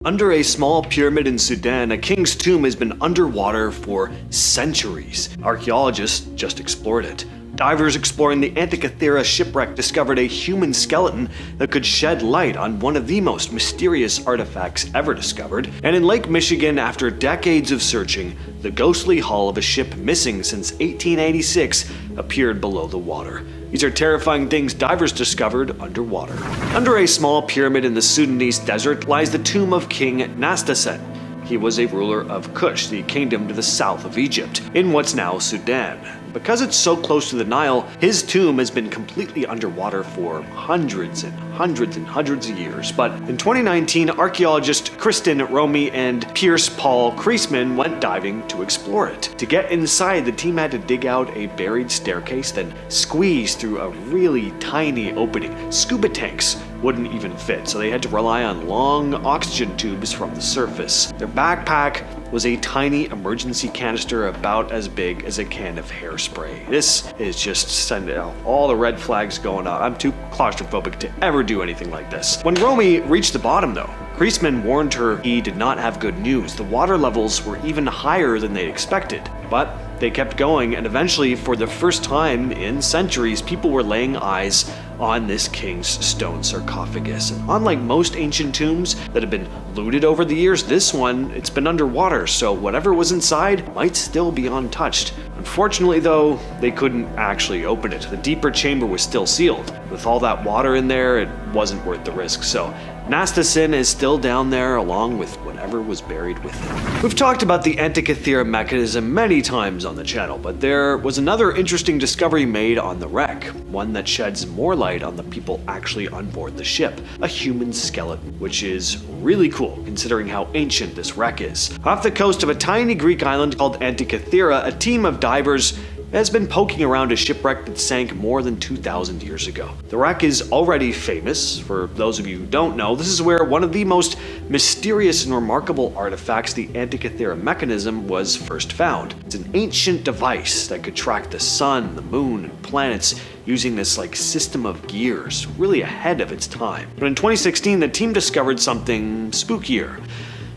Under a small pyramid in Sudan, a king's tomb has been underwater for centuries. Archaeologists just explored it. Divers exploring the Antikythera shipwreck discovered a human skeleton that could shed light on one of the most mysterious artifacts ever discovered. And in Lake Michigan, after decades of searching, the ghostly hull of a ship missing since 1886 appeared below the water. These are terrifying things divers discovered underwater. Under a small pyramid in the Sudanese desert lies the tomb of King Nastasen. He was a ruler of Kush, the kingdom to the south of Egypt, in what's now Sudan. Because it's so close to the Nile, his tomb has been completely underwater for hundreds and hundreds of years. But in 2019, archaeologists Kristen Romy and Pierce Paul Kreisman went diving to explore it. To get inside, the team had to dig out a buried staircase, then squeeze through a really tiny opening. Scuba tanks wouldn't even fit, so they had to rely on long oxygen tubes from the surface. Their backpack was a tiny emergency canister about as big as a can of hairspray. This is just sending out all the red flags going on. I'm too claustrophobic to ever do anything like this. When Romy reached the bottom though, Kreisman warned her he did not have good news. The water levels were even higher than they expected. But they kept going, and eventually, for the first time in centuries, people were laying eyes on this king's stone sarcophagus. And unlike most ancient tombs that have been looted over the years, this one, it's been underwater, so whatever was inside might still be untouched. Unfortunately though, they couldn't actually open it. The deeper chamber was still sealed. With all that water in there, it wasn't worth the risk, so Nastasen is still down there along with whatever was buried with him. We've talked about the Antikythera mechanism many times on the channel, but there was another interesting discovery made on the wreck, one that sheds more light on the people actually on board the ship, a human skeleton, which is really cool considering how ancient this wreck is. Off the coast of a tiny Greek island called Antikythera, a team of divers has been poking around a shipwreck that sank more than 2,000 years ago. The wreck is already famous. For those of you who don't know, this is where one of the most mysterious and remarkable artifacts, the Antikythera mechanism, was first found. It's an ancient device that could track the sun, the moon, and planets using this system of gears, really ahead of its time. But in 2016, the team discovered something spookier: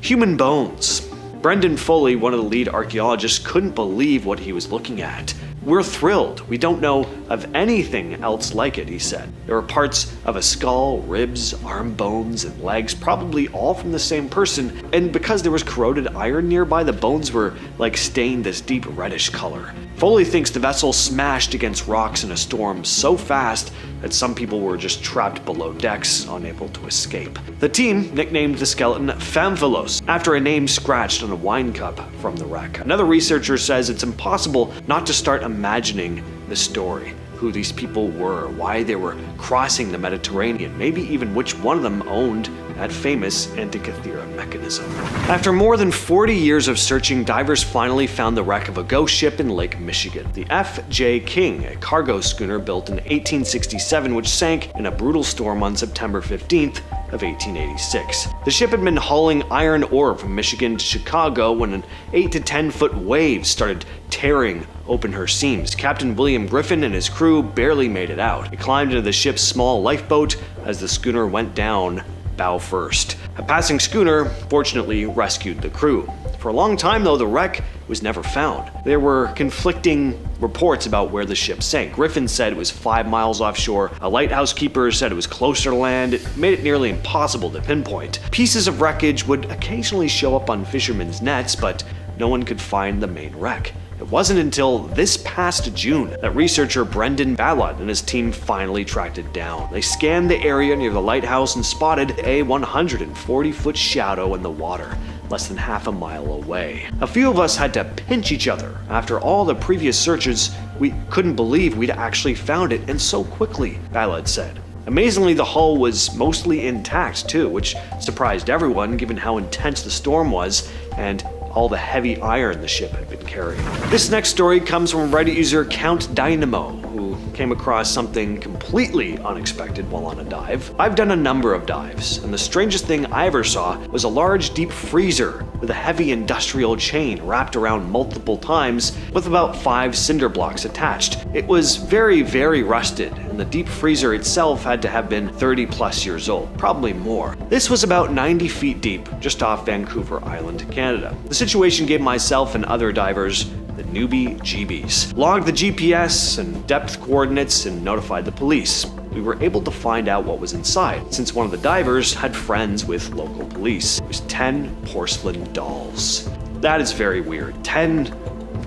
human bones. Brendan Foley, one of the lead archaeologists, couldn't believe what he was looking at. "We're thrilled. We don't know of anything else like it," he said. There were parts of a skull, ribs, arm bones, and legs, probably all from the same person, and because there was corroded iron nearby, the bones were stained this deep reddish color. Foley thinks the vessel smashed against rocks in a storm so fast that some people were just trapped below decks, unable to escape. The team nicknamed the skeleton Phamphilos, after a name scratched on a wine cup from the wreck. Another researcher says it's impossible not to start imagining the story, who these people were, why they were crossing the Mediterranean, maybe even which one of them owned that famous Antikythera mechanism. After more than 40 years of searching, divers finally found the wreck of a ghost ship in Lake Michigan, the F.J. King, a cargo schooner built in 1867 which sank in a brutal storm on September 15th of 1886. The ship had been hauling iron ore from Michigan to Chicago when an 8 to 10 foot wave started tearing open her seams. Captain William Griffin and his crew barely made it out. They climbed into the ship's small lifeboat as the schooner went down bow first. A passing schooner fortunately rescued the crew. For a long time though, the wreck was never found. There were conflicting reports about where the ship sank. Griffin said it was 5 miles offshore. A lighthouse keeper said it was closer to land. It made it nearly impossible to pinpoint. Pieces of wreckage would occasionally show up on fishermen's nets, but no one could find the main wreck. It wasn't until this past June that researcher Brendan Ballard and his team finally tracked it down. They scanned the area near the lighthouse and spotted a 140-foot shadow in the water, less than half a mile away. A few of us had to pinch each other. After all the previous searches, we couldn't believe we'd actually found it, and so quickly, Ballard said. Amazingly, the hull was mostly intact too, which surprised everyone given how intense the storm was and all the heavy iron the ship had been carrying. This next story comes from Reddit user Count Dynamo, who came across something completely unexpected while on a dive. I've done a number of dives, and the strangest thing I ever saw was a large deep freezer with a heavy industrial chain wrapped around multiple times with about 5 cinder blocks attached. It was very rusted, and the deep freezer itself had to have been 30 plus years old, probably more. This was about 90 feet deep, just off Vancouver Island, Canada. The situation gave myself and other divers the newbie GBs. Logged the GPS and depth coordinates and notified the police. We were able to find out what was inside, since one of the divers had friends with local police. It was 10 porcelain dolls. That is very weird. 10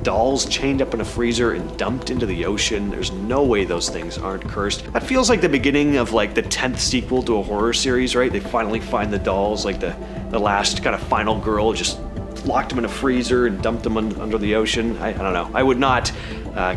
dolls chained up in a freezer and dumped into the ocean. There's no way those things aren't cursed. That feels like the beginning of like the 10th sequel to a horror series, right? They finally find the dolls, like the last kind of final girl just locked them in a freezer and dumped them under the ocean. I don't know. I would not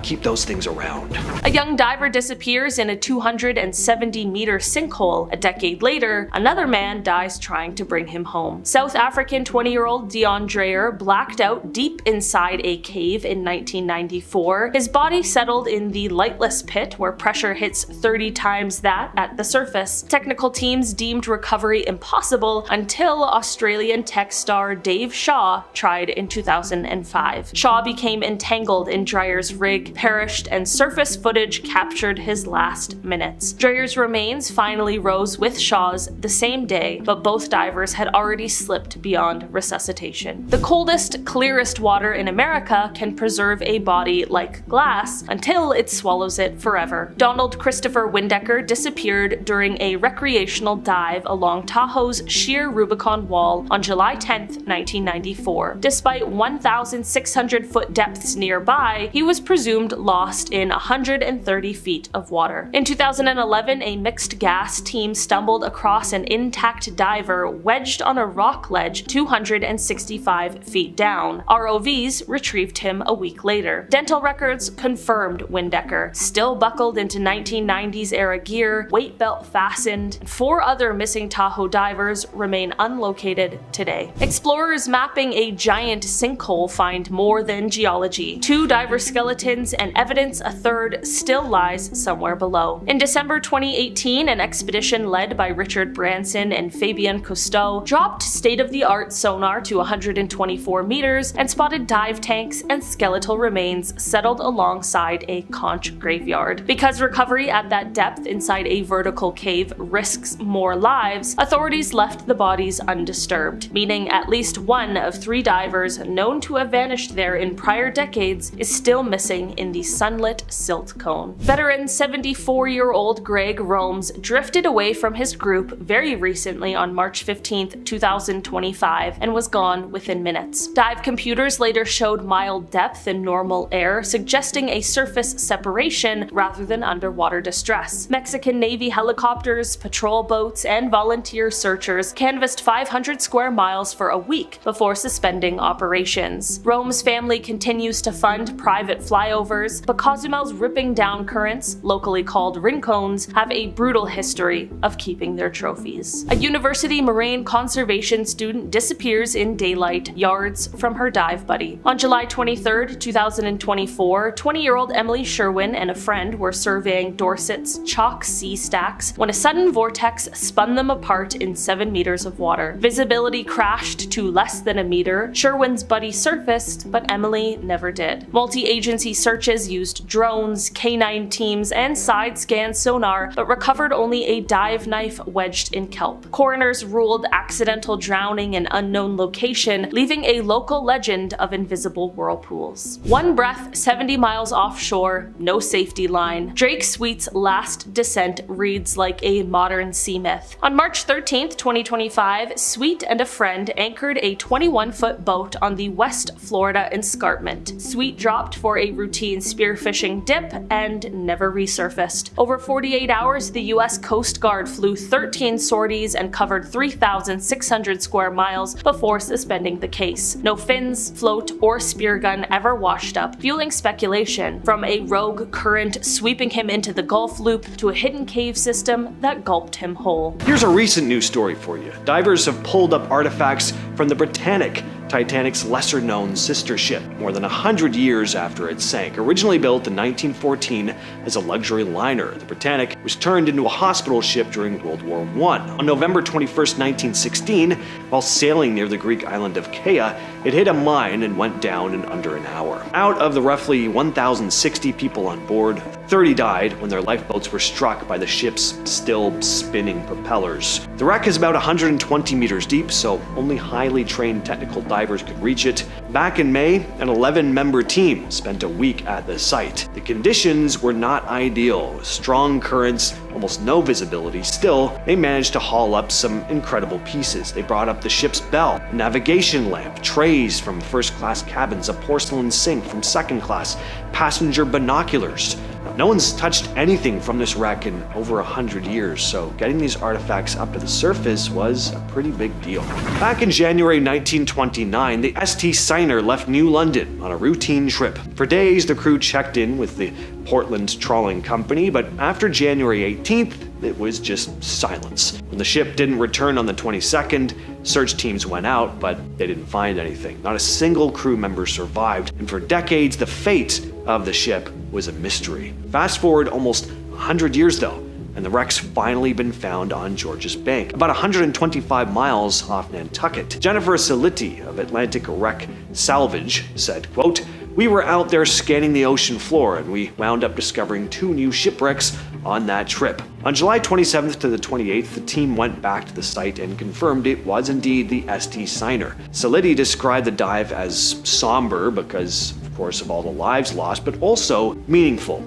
keep those things around. A young diver disappears in a 270-meter sinkhole. A decade later, another man dies trying to bring him home. South African 20-year-old Dion Dreyer blacked out deep inside a cave in 1994. His body settled in the lightless pit where pressure hits 30 times that at the surface. Technical teams deemed recovery impossible until Australian tech star Dave Shaw tried in 2005. Shaw became entangled in Dreyer's rig, perished, and surface footage captured his last minutes. Dreyer's remains finally rose with Shaw's the same day, but both divers had already slipped beyond resuscitation. The coldest, clearest water in America can preserve a body like glass until it swallows it forever. Donald Christopher Windecker disappeared during a recreational dive along Tahoe's sheer Rubicon Wall on July 10, 1994. Despite 1,600-foot depths nearby, he was presumed lost in 130 feet of water. In 2011, a mixed gas team stumbled across an intact diver wedged on a rock ledge 265 feet down. ROVs retrieved him a week later. Dental records confirmed Windecker, still buckled into 1990s era gear, weight belt fastened, and 4 other missing Tahoe divers remain unlocated today. Explorers mapping a giant sinkhole find more than geology. 2 diver skeletons and evidence a third still lies somewhere below. In December 2018, an expedition led by Richard Branson and Fabien Cousteau dropped state-of-the-art sonar to 124 meters and spotted dive tanks and skeletal remains settled alongside a conch graveyard. Because recovery at that depth inside a vertical cave risks more lives, authorities left the bodies undisturbed, meaning at least one of 3 divers known to have vanished there in prior decades is still missing in the sunlit silt cone. Veteran 74-year-old Greg Romes drifted away from his group very recently on March 15, 2025, and was gone within minutes. Dive computers later showed mild depth in normal air, suggesting a surface separation rather than underwater distress. Mexican Navy helicopters, patrol boats, and volunteer searchers canvassed 500 square miles for a week before suspending operations. Rome's family continues to fund private flyovers, but Cozumel's ripping down currents, locally called rincones, have a brutal history of keeping their trophies. A university marine conservation student disappears in daylight, yards from her dive buddy. On July 23, 2024, 20-year-old Emily Sherwin and a friend were surveying Dorset's chalk sea stacks when a sudden vortex spun them apart in 7 meters of water. Visibility crashed to less than a meter. Sherwin's buddy surfaced, but Emily never did. Multi-agency searches used drones, canine teams, and side-scan sonar, but recovered only a dive knife wedged in kelp. Coroners ruled accidental drowning in unknown location, leaving a local legend of invisible whirlpools. One breath, 70 miles offshore, no safety line. Drake Sweet's last descent reads like a modern sea myth. On March 13, 2025, Sweet and a friend anchored a 21-foot boat on the West Florida escarpment. Sweet dropped for a routine spearfishing dip and never resurfaced. Over 48 hours, the U.S. Coast Guard flew 13 sorties and covered 3,600 square miles before suspending the case. No fins, float, or spear gun ever washed up, fueling speculation, from a rogue current sweeping him into the Gulf Loop to a hidden cave system that gulped him whole. Here's a recent news story for you. Divers have pulled up artifacts from the Britannic Titanic's lesser-known sister ship, more than 100 years after it sank. Originally built in 1914 as a luxury liner, the Britannic was turned into a hospital ship during World War I. On November 21, 1916, while sailing near the Greek island of Kea, it hit a mine and went down in under an hour. Out of the roughly 1,060 people on board, 30 died when their lifeboats were struck by the ship's still spinning propellers. The wreck is about 120 meters deep, so only highly trained technical divers could reach it. Back in May, an 11-member team spent a week at the site. The conditions were not ideal. Strong currents, almost no visibility. Still, they managed to haul up some incredible pieces. They brought up the ship's bell, a navigation lamp, trays from first-class cabins, a porcelain sink from second class, passenger binoculars. No one's touched anything from this wreck in over 100 years, so getting these artifacts up to the surface was a pretty big deal. Back in January 1929, the ST Signer left New London on a routine trip. For days, the crew checked in with the Portland Trawling Company, but after January 18th, it was just silence. When the ship didn't return on the 22nd, search teams went out, but they didn't find anything. Not a single crew member survived, and for decades, the fate of the ship was a mystery. Fast forward almost 100 years though, and the wreck's finally been found on George's Bank, about 125 miles off Nantucket. Jennifer Salitti of Atlantic Wreck Salvage said, quote, "We were out there scanning the ocean floor and we wound up discovering 2 new shipwrecks on that trip. On July 27th to the 28th, the team went back to the site and confirmed it was indeed the ST Signer. Salitti described the dive as somber because, of course, of all the lives lost, but also meaningful.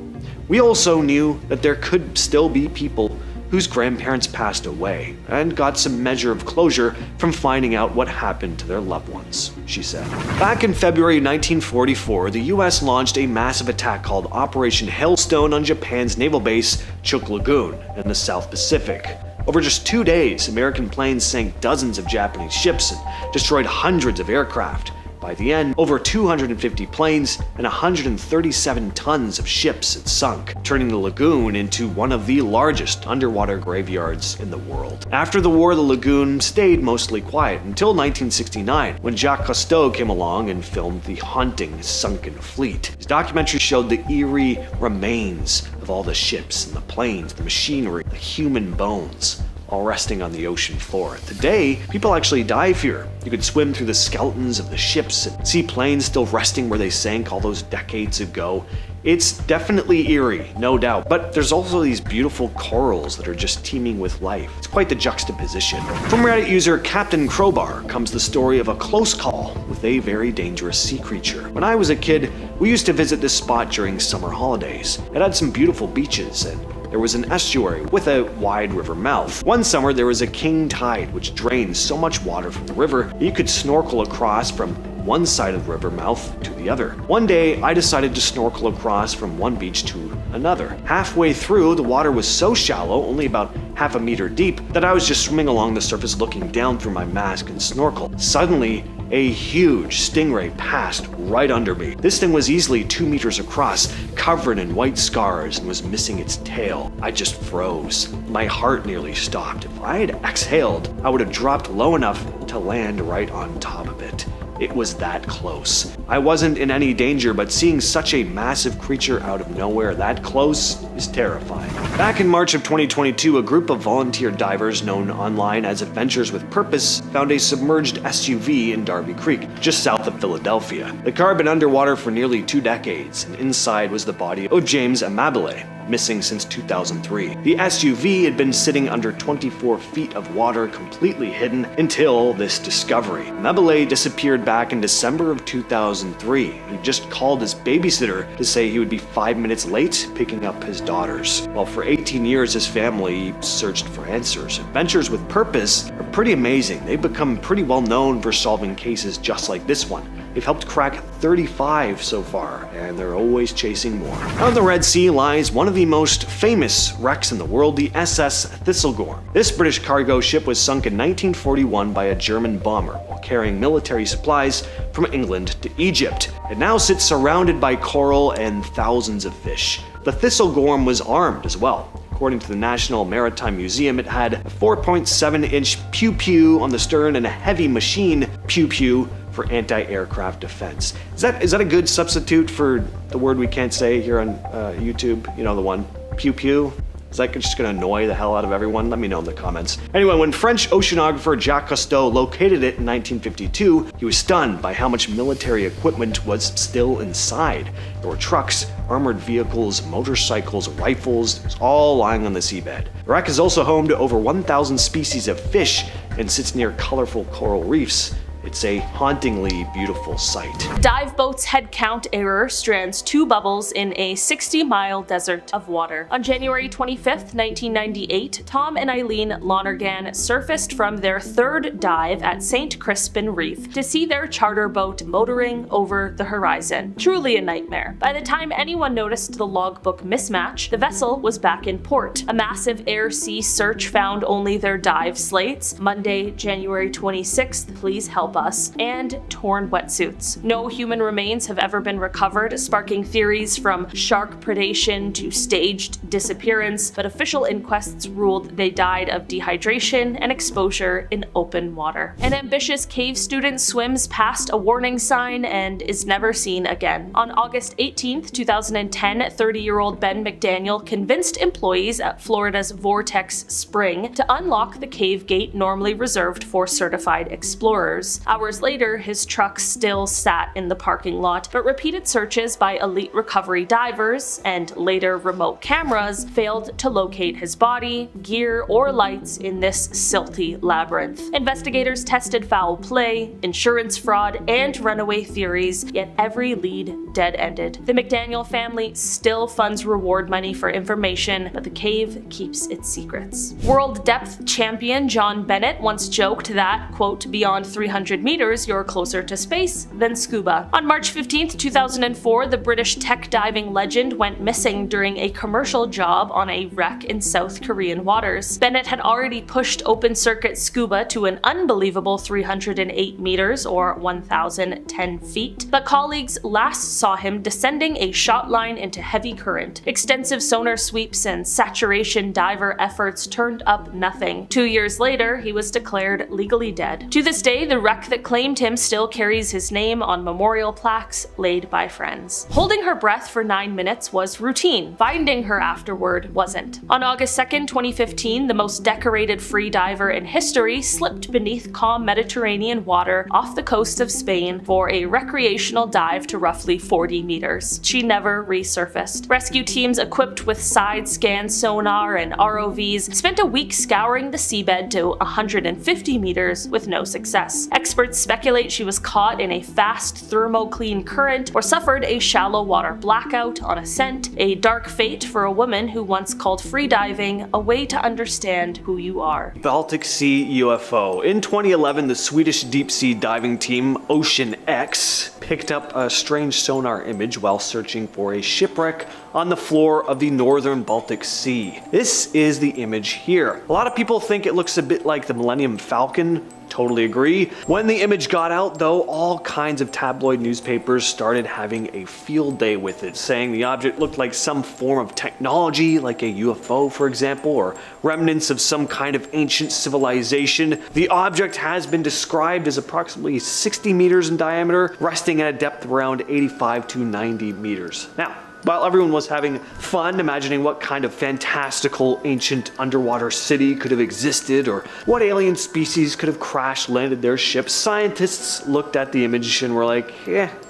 We also knew that there could still be people whose grandparents passed away and got some measure of closure from finding out what happened to their loved ones," she said. Back in February 1944, the US launched a massive attack called Operation Hailstone on Japan's naval base, Chuuk Lagoon, in the South Pacific. Over just 2 days, American planes sank dozens of Japanese ships and destroyed hundreds of aircraft. By the end, over 250 planes and 137 tons of ships had sunk, turning the lagoon into one of the largest underwater graveyards in the world. After the war, the lagoon stayed mostly quiet until 1969, when Jacques Cousteau came along and filmed The Haunting Sunken Fleet. His documentary showed the eerie remains of all the ships and the planes, the machinery, the human bones, all resting on the ocean floor. Today, people actually dive here. You could swim through the skeletons of the ships and see planes still resting where they sank all those decades ago. It's definitely eerie, no doubt, but there's also these beautiful corals that are just teeming with life. It's quite the juxtaposition. From Reddit user Captain Crowbar comes the story of a close call with a very dangerous sea creature. When I was a kid, we used to visit this spot during summer holidays. It had some beautiful beaches and there was an estuary with a wide river mouth. One summer, there was a king tide which drained so much water from the river that you could snorkel across from one side of the river mouth to the other. One day, I decided to snorkel across from one beach to another. Halfway through, the water was so shallow, only about half a meter deep, that I was just swimming along the surface looking down through my mask and snorkel. Suddenly, a huge stingray passed right under me. This thing was easily 2 meters across, covered in white scars, and was missing its tail. I just froze. My heart nearly stopped. If I had exhaled, I would have dropped low enough to land right on top of it. It was that close. I wasn't in any danger, but seeing such a massive creature out of nowhere that close is terrifying. Back in March of 2022, a group of volunteer divers known online as Adventures with Purpose found a submerged SUV in Darby Creek, just south of Philadelphia. The car had been underwater for nearly 2 decades, and inside was the body of James Amabile, missing since 2003. The SUV had been sitting under 24 feet of water, completely hidden, until this discovery. Amabile disappeared back in December of 2003. He just called his babysitter to say he would be 5 minutes late picking up his daughters. Well, for 18 years, his family searched for answers. Adventures with Purpose are pretty amazing. They've become pretty well known for solving cases just like this one. They've helped crack 35 so far, and they're always chasing more. On the Red Sea lies one of the most famous wrecks in the world, the SS Thistlegorm. This British cargo ship was sunk in 1941 by a German bomber while carrying military supplies from England to Egypt. It now sits surrounded by coral and thousands of fish. The Thistlegorm was armed as well. According to the National Maritime Museum, it had a 4.7-inch pew-pew on the stern and a heavy machine pew-pew for anti-aircraft defense. Is that a good substitute for the word we can't say here on YouTube? You know, the one, pew pew? Is that just gonna annoy the hell out of everyone? Let me know in the comments. Anyway, when French oceanographer Jacques Cousteau located it in 1952, he was stunned by how much military equipment was still inside. There were trucks, armored vehicles, motorcycles, rifles, it was all lying on the seabed. The wreck is also home to over 1,000 species of fish and sits near colorful coral reefs. It's a hauntingly beautiful sight. Dive boat's head count error strands 2 bubbles in a 60-mile desert of water. On January 25th, 1998, Tom and Eileen Lonergan surfaced from their 3rd dive at St. Crispin Reef to see their charter boat motoring over the horizon. Truly a nightmare. By the time anyone noticed the logbook mismatch, the vessel was back in port. A massive air-sea search found only their dive slates. Monday, January 26th, please help us, and torn wetsuits. No human remains have ever been recovered, sparking theories from shark predation to staged disappearance, but official inquests ruled they died of dehydration and exposure in open water. An ambitious cave student swims past a warning sign and is never seen again. On August 18, 2010, 30-year-old Ben McDaniel convinced employees at Florida's Vortex Spring to unlock the cave gate normally reserved for certified explorers. Hours later, his truck still sat in the parking lot, but repeated searches by elite recovery divers and later remote cameras failed to locate his body, gear, or lights in this silty labyrinth. Investigators tested foul play, insurance fraud, and runaway theories, yet every lead dead-ended. The McDaniel family still funds reward money for information, but the cave keeps its secrets. World depth champion John Bennett once joked that, quote, beyond 300 meters, you're closer to space than scuba. On March 15, 2004, the British tech diving legend went missing during a commercial job on a wreck in South Korean waters. Bennett had already pushed open circuit scuba to an unbelievable 308 meters or 1,010 feet, but colleagues last saw him descending a shot line into heavy current. Extensive sonar sweeps and saturation diver efforts turned up nothing. 2 years later, he was declared legally dead. To this day, the wreck that claimed him still carries his name on memorial plaques laid by friends. Holding her breath for 9 minutes was routine. Finding her afterward wasn't. On August 2nd, 2015, the most decorated free diver in history slipped beneath calm Mediterranean water off the coast of Spain for a recreational dive to roughly 40 meters. She never resurfaced. Rescue teams equipped with side scan sonar and ROVs spent a week scouring the seabed to 150 meters with no success. Experts speculate she was caught in a fast thermo-clean current or suffered a shallow water blackout on ascent, a dark fate for a woman who once called freediving a way to understand who you are. Baltic Sea UFO. In 2011, the Swedish deep sea diving team Ocean X picked up a strange sonar image while searching for a shipwreck on the floor of the northern Baltic Sea. This is the image here. A lot of people think it looks a bit like the Millennium Falcon. Totally agree. When the image got out, though, all kinds of tabloid newspapers started having a field day with it, saying the object looked like some form of technology, like a UFO, for example, or remnants of some kind of ancient civilization. The object has been described as approximately 60 meters in diameter, resting at a depth of around 85 to 90 meters. Now, while everyone was having fun imagining what kind of fantastical ancient underwater city could have existed or what alien species could have crash landed their ships, scientists looked at the image and were like,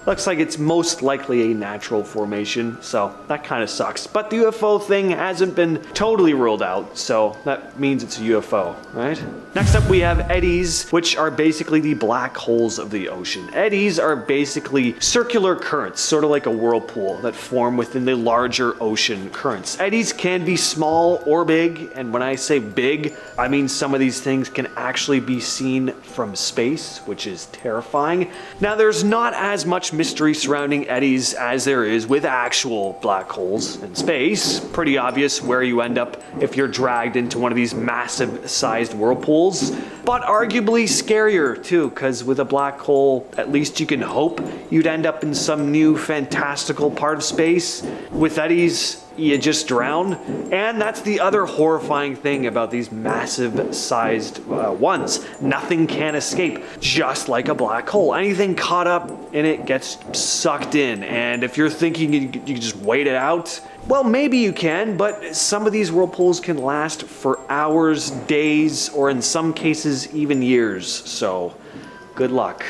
looks like it's most likely a natural formation, so that kind of sucks. But the UFO thing hasn't been totally ruled out, so that means it's a UFO, right? Next up we have eddies, which are basically the black holes of the ocean. Eddies are basically circular currents, sort of like a whirlpool, that form within the larger ocean currents. Eddies can be small or big, and when I say big, I mean some of these things can actually be seen from space, which is terrifying. Now, there's not as much mystery surrounding eddies as there is with actual black holes in space. Pretty obvious where you end up if you're dragged into one of these massive sized whirlpools, but arguably scarier too, because with a black hole, at least you can hope you'd end up in some new fantastical part of space. eddies. With eddies, you just drown. And that's the other horrifying thing about these massive sized ones. Nothing can escape, just like a black hole. Anything caught up in it gets sucked in. And if you're thinking you can just wait it out, well, maybe you can, but some of these whirlpools can last for hours, days, or in some cases even years. So good luck.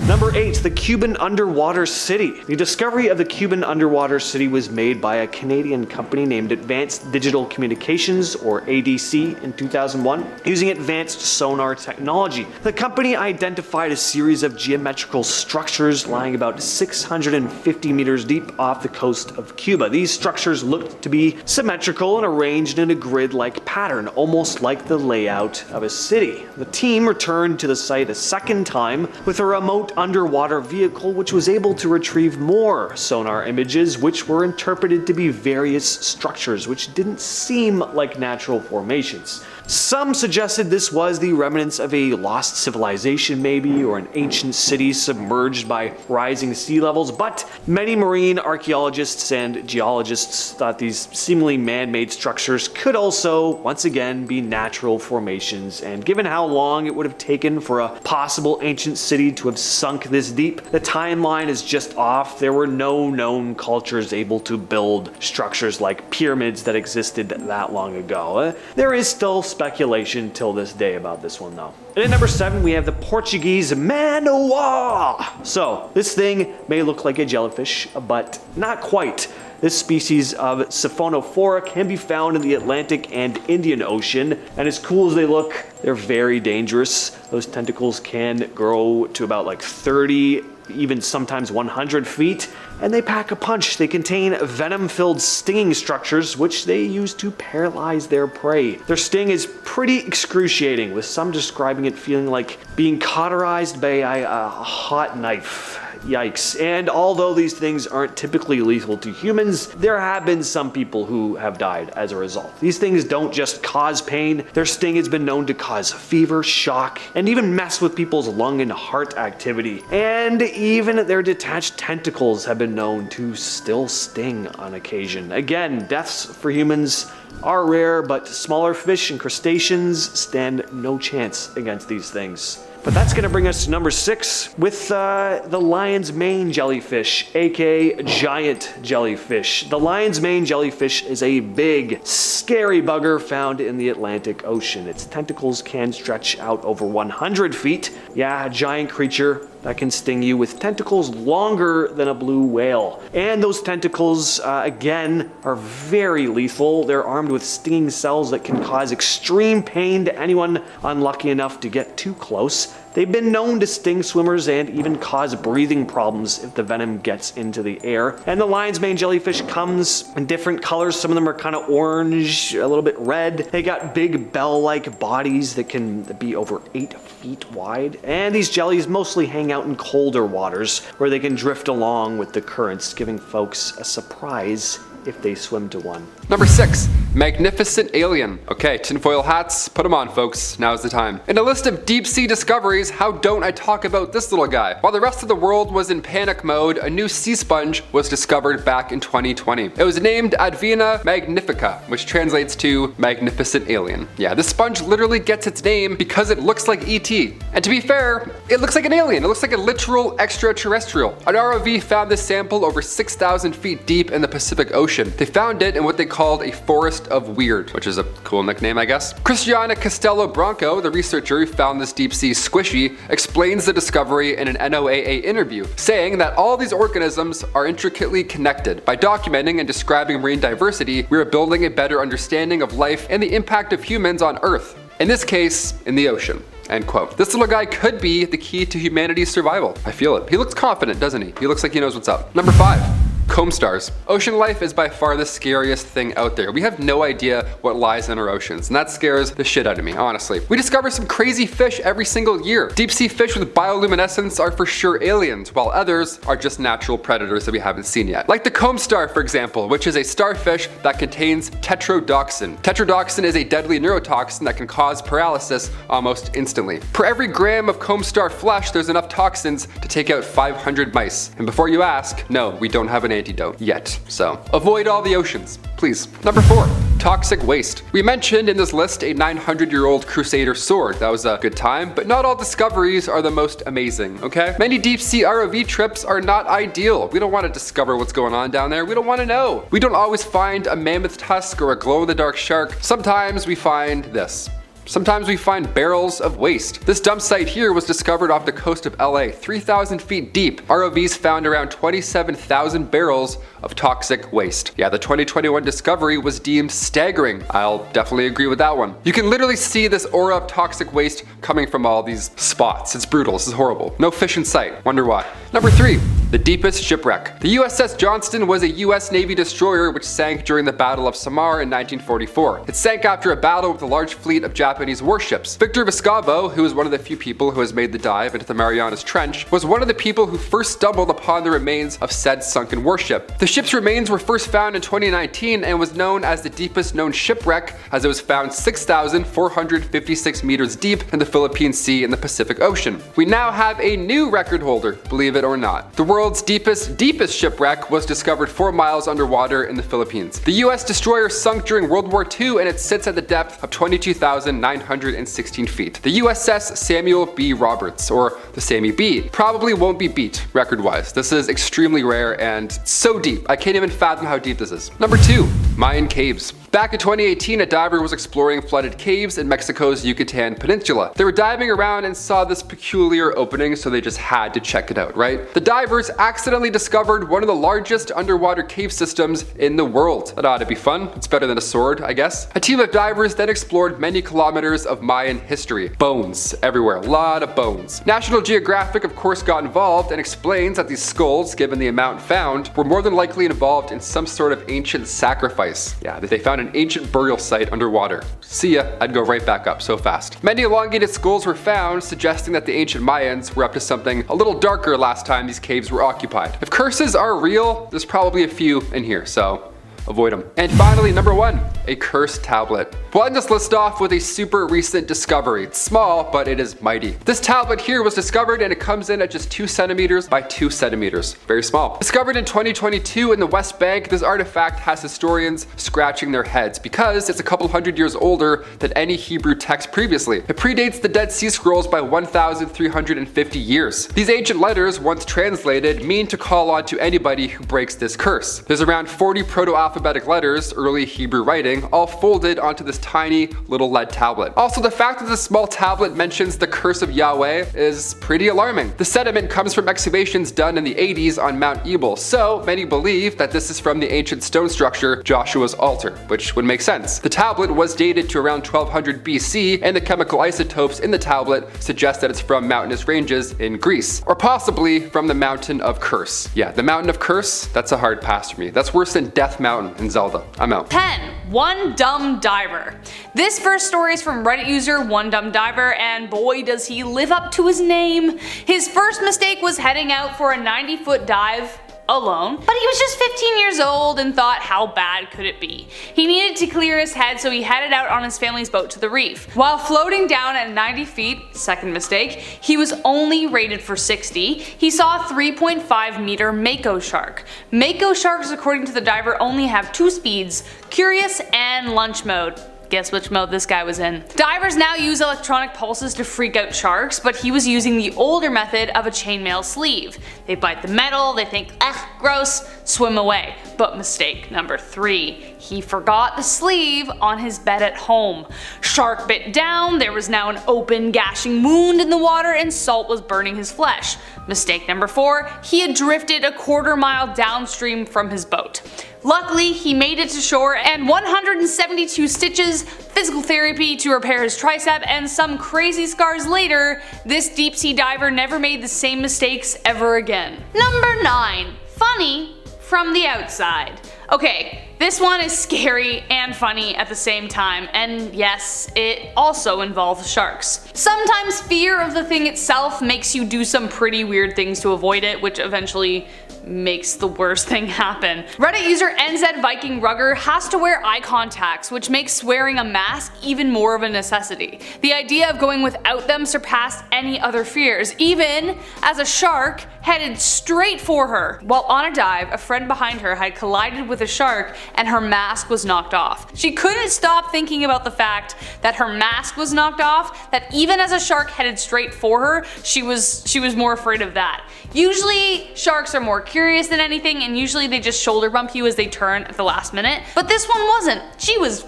Number 8, the Cuban underwater city. The discovery of the Cuban underwater city was made by a Canadian company named Advanced Digital Communications, or ADC, in 2001, using advanced sonar technology. The company identified a series of geometrical structures lying about 650 meters deep off the coast of Cuba. These structures looked to be symmetrical and arranged in a grid-like pattern, almost like the layout of a city. The team returned to the site a second time with a remote underwater vehicle which was able to retrieve more sonar images which were interpreted to be various structures which didn't seem like natural formations. Some suggested this was the remnants of a lost civilization maybe, or an ancient city submerged by rising sea levels, but many marine archaeologists and geologists thought these seemingly man-made structures could also, once again, be natural formations, and given how long it would have taken for a possible ancient city to have sunk this deep, the timeline is just off. There were no known cultures able to build structures like pyramids that existed that long ago. There is still speculation till this day about this one though. And at number 7, we have the Portuguese Manoa. So this thing may look like a jellyfish, but not quite. This species of Siphonophora can be found in the Atlantic and Indian Ocean, and as cool as they look, they're very dangerous. Those tentacles can grow to about like 30, even sometimes 100 feet, and they pack a punch. They contain venom-filled stinging structures which they use to paralyze their prey. Their sting is pretty excruciating, with some describing it feeling like being cauterized by a hot knife. Yikes. And although these things aren't typically lethal to humans, there have been some people who have died as a result. These things don't just cause pain, their sting has been known to cause fever, shock, and even mess with people's lung and heart activity. And even their detached tentacles have been known to still sting on occasion. Again, deaths for humans are rare, but smaller fish and crustaceans stand no chance against these things. But that's gonna bring us to number 6 with the lion's mane jellyfish, aka giant jellyfish. The lion's mane jellyfish is a big, scary bugger found in the Atlantic Ocean. Its tentacles can stretch out over 100 feet. Yeah, a giant creature that can sting you with tentacles longer than a blue whale. And those tentacles, again, are very lethal. They're armed with stinging cells that can cause extreme pain to anyone unlucky enough to get too close. They've been known to sting swimmers and even cause breathing problems if the venom gets into the air. And the lion's mane jellyfish comes in different colors. Some of them are kind of orange, a little bit red. They got big bell-like bodies that can be over 8 feet wide. And these jellies mostly hang out in colder waters where they can drift along with the currents, giving folks a surprise if they swim to one. Number 6, magnificent alien. Okay, tinfoil hats, put them on folks, now's the time. In a list of deep sea discoveries, how don't I talk about this little guy? While the rest of the world was in panic mode, a new sea sponge was discovered back in 2020. It was named Advena magnifica, which translates to magnificent alien. Yeah, this sponge literally gets its name because it looks like ET. And to be fair, it looks like an alien. It looks like a literal extraterrestrial. An ROV found this sample over 6,000 feet deep in the Pacific Ocean. They found it in what they called a forest of weird, which is a cool nickname, I guess. Cristiana Castello Branco, the researcher who found this deep sea squishy, explains the discovery in an NOAA interview, saying that all these organisms are intricately connected. By documenting and describing marine diversity, we are building a better understanding of life and the impact of humans on Earth. In this case, in the ocean. End quote. This little guy could be the key to humanity's survival. I feel it. He looks confident, doesn't he? He looks like he knows what's up. Number 5. Comb stars. Ocean life is by far the scariest thing out there. We have no idea what lies in our oceans, and that scares the shit out of me, honestly. We discover some crazy fish every single year. Deep sea fish with bioluminescence are for sure aliens, while others are just natural predators that we haven't seen yet. Like the comb star, for example, which is a starfish that contains tetrodotoxin. Tetrodotoxin is a deadly neurotoxin that can cause paralysis almost instantly. Per every gram of comb star flesh, there's enough toxins to take out 500 mice. And before you ask, no, we don't have an antidote yet. So avoid all the oceans, please. Number 4. Toxic waste. We mentioned in this list a 900-year-old Crusader sword. That was a good time, but not all discoveries are the most amazing, okay? Many deep-sea ROV trips are not ideal. We don't want to discover what's going on down there. We don't want to know. We don't always find a mammoth tusk or a glow-in-the-dark shark. Sometimes we find this. Sometimes we find barrels of waste. This dump site here was discovered off the coast of LA, 3,000 feet deep. ROVs found around 27,000 barrels of toxic waste. Yeah, the 2021 discovery was deemed staggering. I'll definitely agree with that one. You can literally see this aura of toxic waste coming from all these spots. It's brutal. This is horrible. No fish in sight. Wonder why. Number 3. The deepest shipwreck. The USS Johnston was a US Navy destroyer which sank during the Battle of Samar in 1944. It sank after a battle with a large fleet of Japanese warships. Victor Vescovo, who is one of the few people who has made the dive into the Marianas Trench, was one of the people who first stumbled upon the remains of said sunken warship. The ship's remains were first found in 2019 and was known as the deepest known shipwreck as it was found 6,456 meters deep in the Philippine Sea in the Pacific Ocean. We now have a new record holder, believe it or not. The world's deepest shipwreck was discovered 4 miles underwater in the Philippines. The US destroyer sunk during World War II and it sits at the depth of 22,916 feet. The USS Samuel B. Roberts, or the Sammy B, probably won't be beat record-wise. This is extremely rare and so deep. I can't even fathom how deep this is. Number 2. Mayan caves. Back in 2018, a diver was exploring flooded caves in Mexico's Yucatan Peninsula. They were diving around and saw this peculiar opening, so they just had to check it out, right? The divers accidentally discovered one of the largest underwater cave systems in the world. That ought to be fun. It's better than a sword, I guess. A team of divers then explored many kilometers of Mayan history. Bones everywhere, a lot of bones. National Geographic, of course, got involved and explains that these skulls, given the amount found, were more than likely involved in some sort of ancient sacrifice. Yeah, they found an ancient burial site underwater. See ya, I'd go right back up so fast. Many elongated skulls were found, suggesting that the ancient Mayans were up to something a little darker last time these caves were occupied. If curses are real, there's probably a few in here, so avoid them. And finally, number 1, a cursed tablet. We'll end this list off with a super recent discovery. It's small, but it is mighty. This tablet here was discovered and it comes in at just 2 centimeters by 2 centimeters. Very small. Discovered in 2022 in the West Bank, this artifact has historians scratching their heads because it's a couple hundred years older than any Hebrew text previously. It predates the Dead Sea Scrolls by 1,350 years. These ancient letters, once translated, mean to call on to anybody who breaks this curse. There's around 40 proto-alphabetic letters, early Hebrew writing, all folded onto this tiny little lead tablet. Also, the fact that this small tablet mentions the curse of Yahweh is pretty alarming. The sediment comes from excavations done in the 80s on Mount Ebal, so many believe that this is from the ancient stone structure Joshua's altar, which would make sense. The tablet was dated to around 1200 BC, and the chemical isotopes in the tablet suggest that it's from mountainous ranges in Greece, or possibly from the Mountain of Curse. Yeah, the Mountain of Curse, that's a hard pass for me. That's worse than Death Mountain in Zelda. I'm out. 10. One dumb diver. This first story is from Reddit user One Dumb Diver, and boy does he live up to his name. His first mistake was heading out for a 90-foot dive alone, but he was just 15 years old and thought, how bad could it be? He needed to clear his head, so he headed out on his family's boat to the reef. While floating down at 90 feet, second mistake, he was only rated for 60. He saw a 3.5 meter mako shark. Mako sharks, according to the diver, only have 2 speeds, curious and lunch mode. Guess which mode this guy was in. Divers now use electronic pulses to freak out sharks, but he was using the older method of a chainmail sleeve. They bite the metal, they think, ugh, gross, swim away. But mistake number 3. He forgot the sleeve on his bed at home. Shark bit down, there was now an open gashing wound in the water and salt was burning his flesh. Mistake number 4. He had drifted a quarter mile downstream from his boat. Luckily, he made it to shore, and 172 stitches, physical therapy to repair his tricep, and some crazy scars later, this deep sea diver never made the same mistakes ever again. Number 9. Funny from the outside. Okay, this one is scary and funny at the same time, and yes, it also involves sharks. Sometimes fear of the thing itself makes you do some pretty weird things to avoid it, which eventually makes the worst thing happen. Reddit user NZ Viking Rugger has to wear eye contacts, which makes wearing a mask even more of a necessity. The idea of going without them surpassed any other fears, even as a shark headed straight for her. While on a dive, a friend behind her had collided with a shark and her mask was knocked off. She couldn't stop thinking about the fact that her mask was knocked off, that even as a shark headed straight for her, she was more afraid of that. Usually sharks are more curious than anything, and usually they just shoulder bump you as they turn at the last minute, but this one wasn't. She was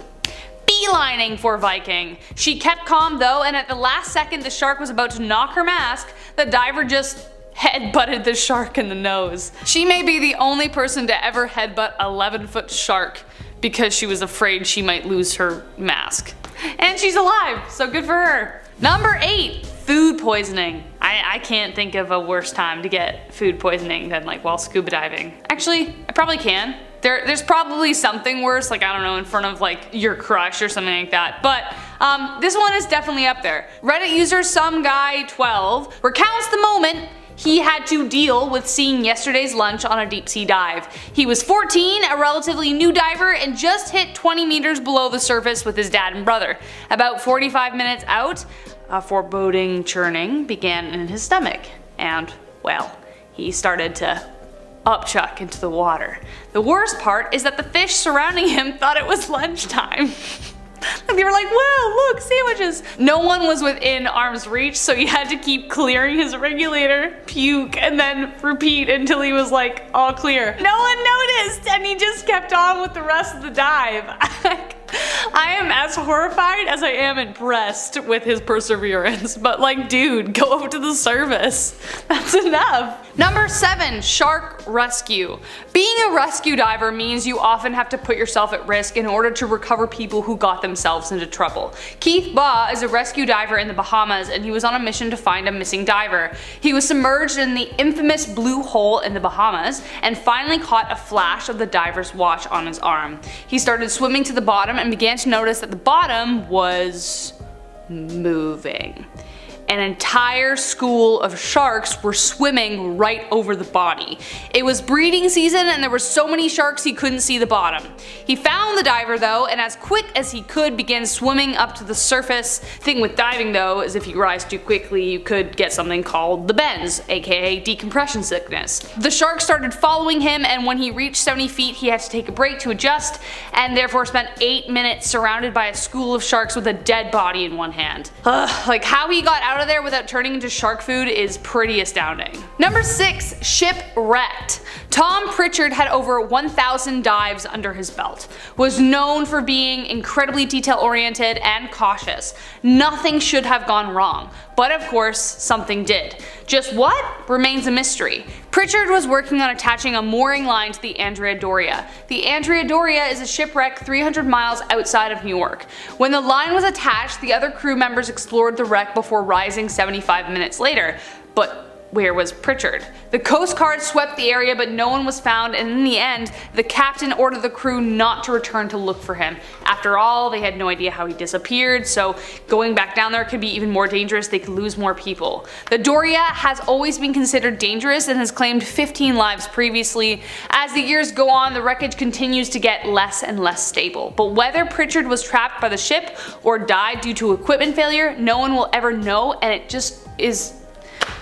beelining for Viking. She kept calm though, and at the last second the shark was about to knock her mask, the diver just headbutted the shark in the nose. She may be the only person to ever headbutt a 11-foot shark because she was afraid she might lose her mask. And she's alive, so good for her. Number 8. Food poisoning. I can't think of a worse time to get food poisoning than like while scuba diving. Actually, I probably can. There's probably something worse, like I don't know, in front of like your crush or something like that, but this one is definitely up there. Reddit user someguy12 recounts the moment he had to deal with seeing yesterday's lunch on a deep sea dive. He was 14, a relatively new diver, and just hit 20 meters below the surface with his dad and brother. About 45 minutes out, a foreboding churning began in his stomach, and, well, he started to upchuck into the water. The worst part is that the fish surrounding him thought it was lunchtime. They were like, wow, look, sandwiches. No one was within arm's reach, so he had to keep clearing his regulator, puke, and then repeat until he was like, all clear. No one noticed, and he just kept on with the rest of the dive. I am as horrified as I am impressed with his perseverance, but like, dude, go up to the surface. That's enough. Number 7, shark rescue. Being a rescue diver means you often have to put yourself at risk in order to recover people who got themselves into trouble. Keith Baugh is a rescue diver in the Bahamas, and he was on a mission to find a missing diver. He was submerged in the infamous blue hole in the Bahamas and finally caught a flash of the diver's watch on his arm. He started swimming to the bottom and began to notice that the bottom was moving. An entire school of sharks were swimming right over the body. It was breeding season and there were so many sharks he couldn't see the bottom. He found the diver though, and as quick as he could began swimming up to the surface. Thing with diving though is if you rise too quickly you could get something called the bends, aka decompression sickness. The shark started following him, and when he reached 70 feet he had to take a break to adjust, and therefore spent 8 minutes surrounded by a school of sharks with a dead body in one hand. Like how he got out of there without turning into shark food is pretty astounding. Number 6, shipwrecked. Tom Pritchard had over 1,000 dives under his belt, was known for being incredibly detail oriented and cautious. Nothing should have gone wrong, but of course something did. Just what remains a mystery. Pritchard was working on attaching a mooring line to the Andrea Doria. The Andrea Doria is a shipwreck 300 miles outside of New York. When the line was attached, the other crew members explored the wreck before rising 75 minutes later. But where was Pritchard? The Coast Guard swept the area, but no one was found, and in the end, the captain ordered the crew not to return to look for him. After all, they had no idea how he disappeared, so going back down there could be even more dangerous. They could lose more people. The Doria has always been considered dangerous and has claimed 15 lives previously. As the years go on, the wreckage continues to get less and less stable. But whether Pritchard was trapped by the ship or died due to equipment failure, no one will ever know, and it just is...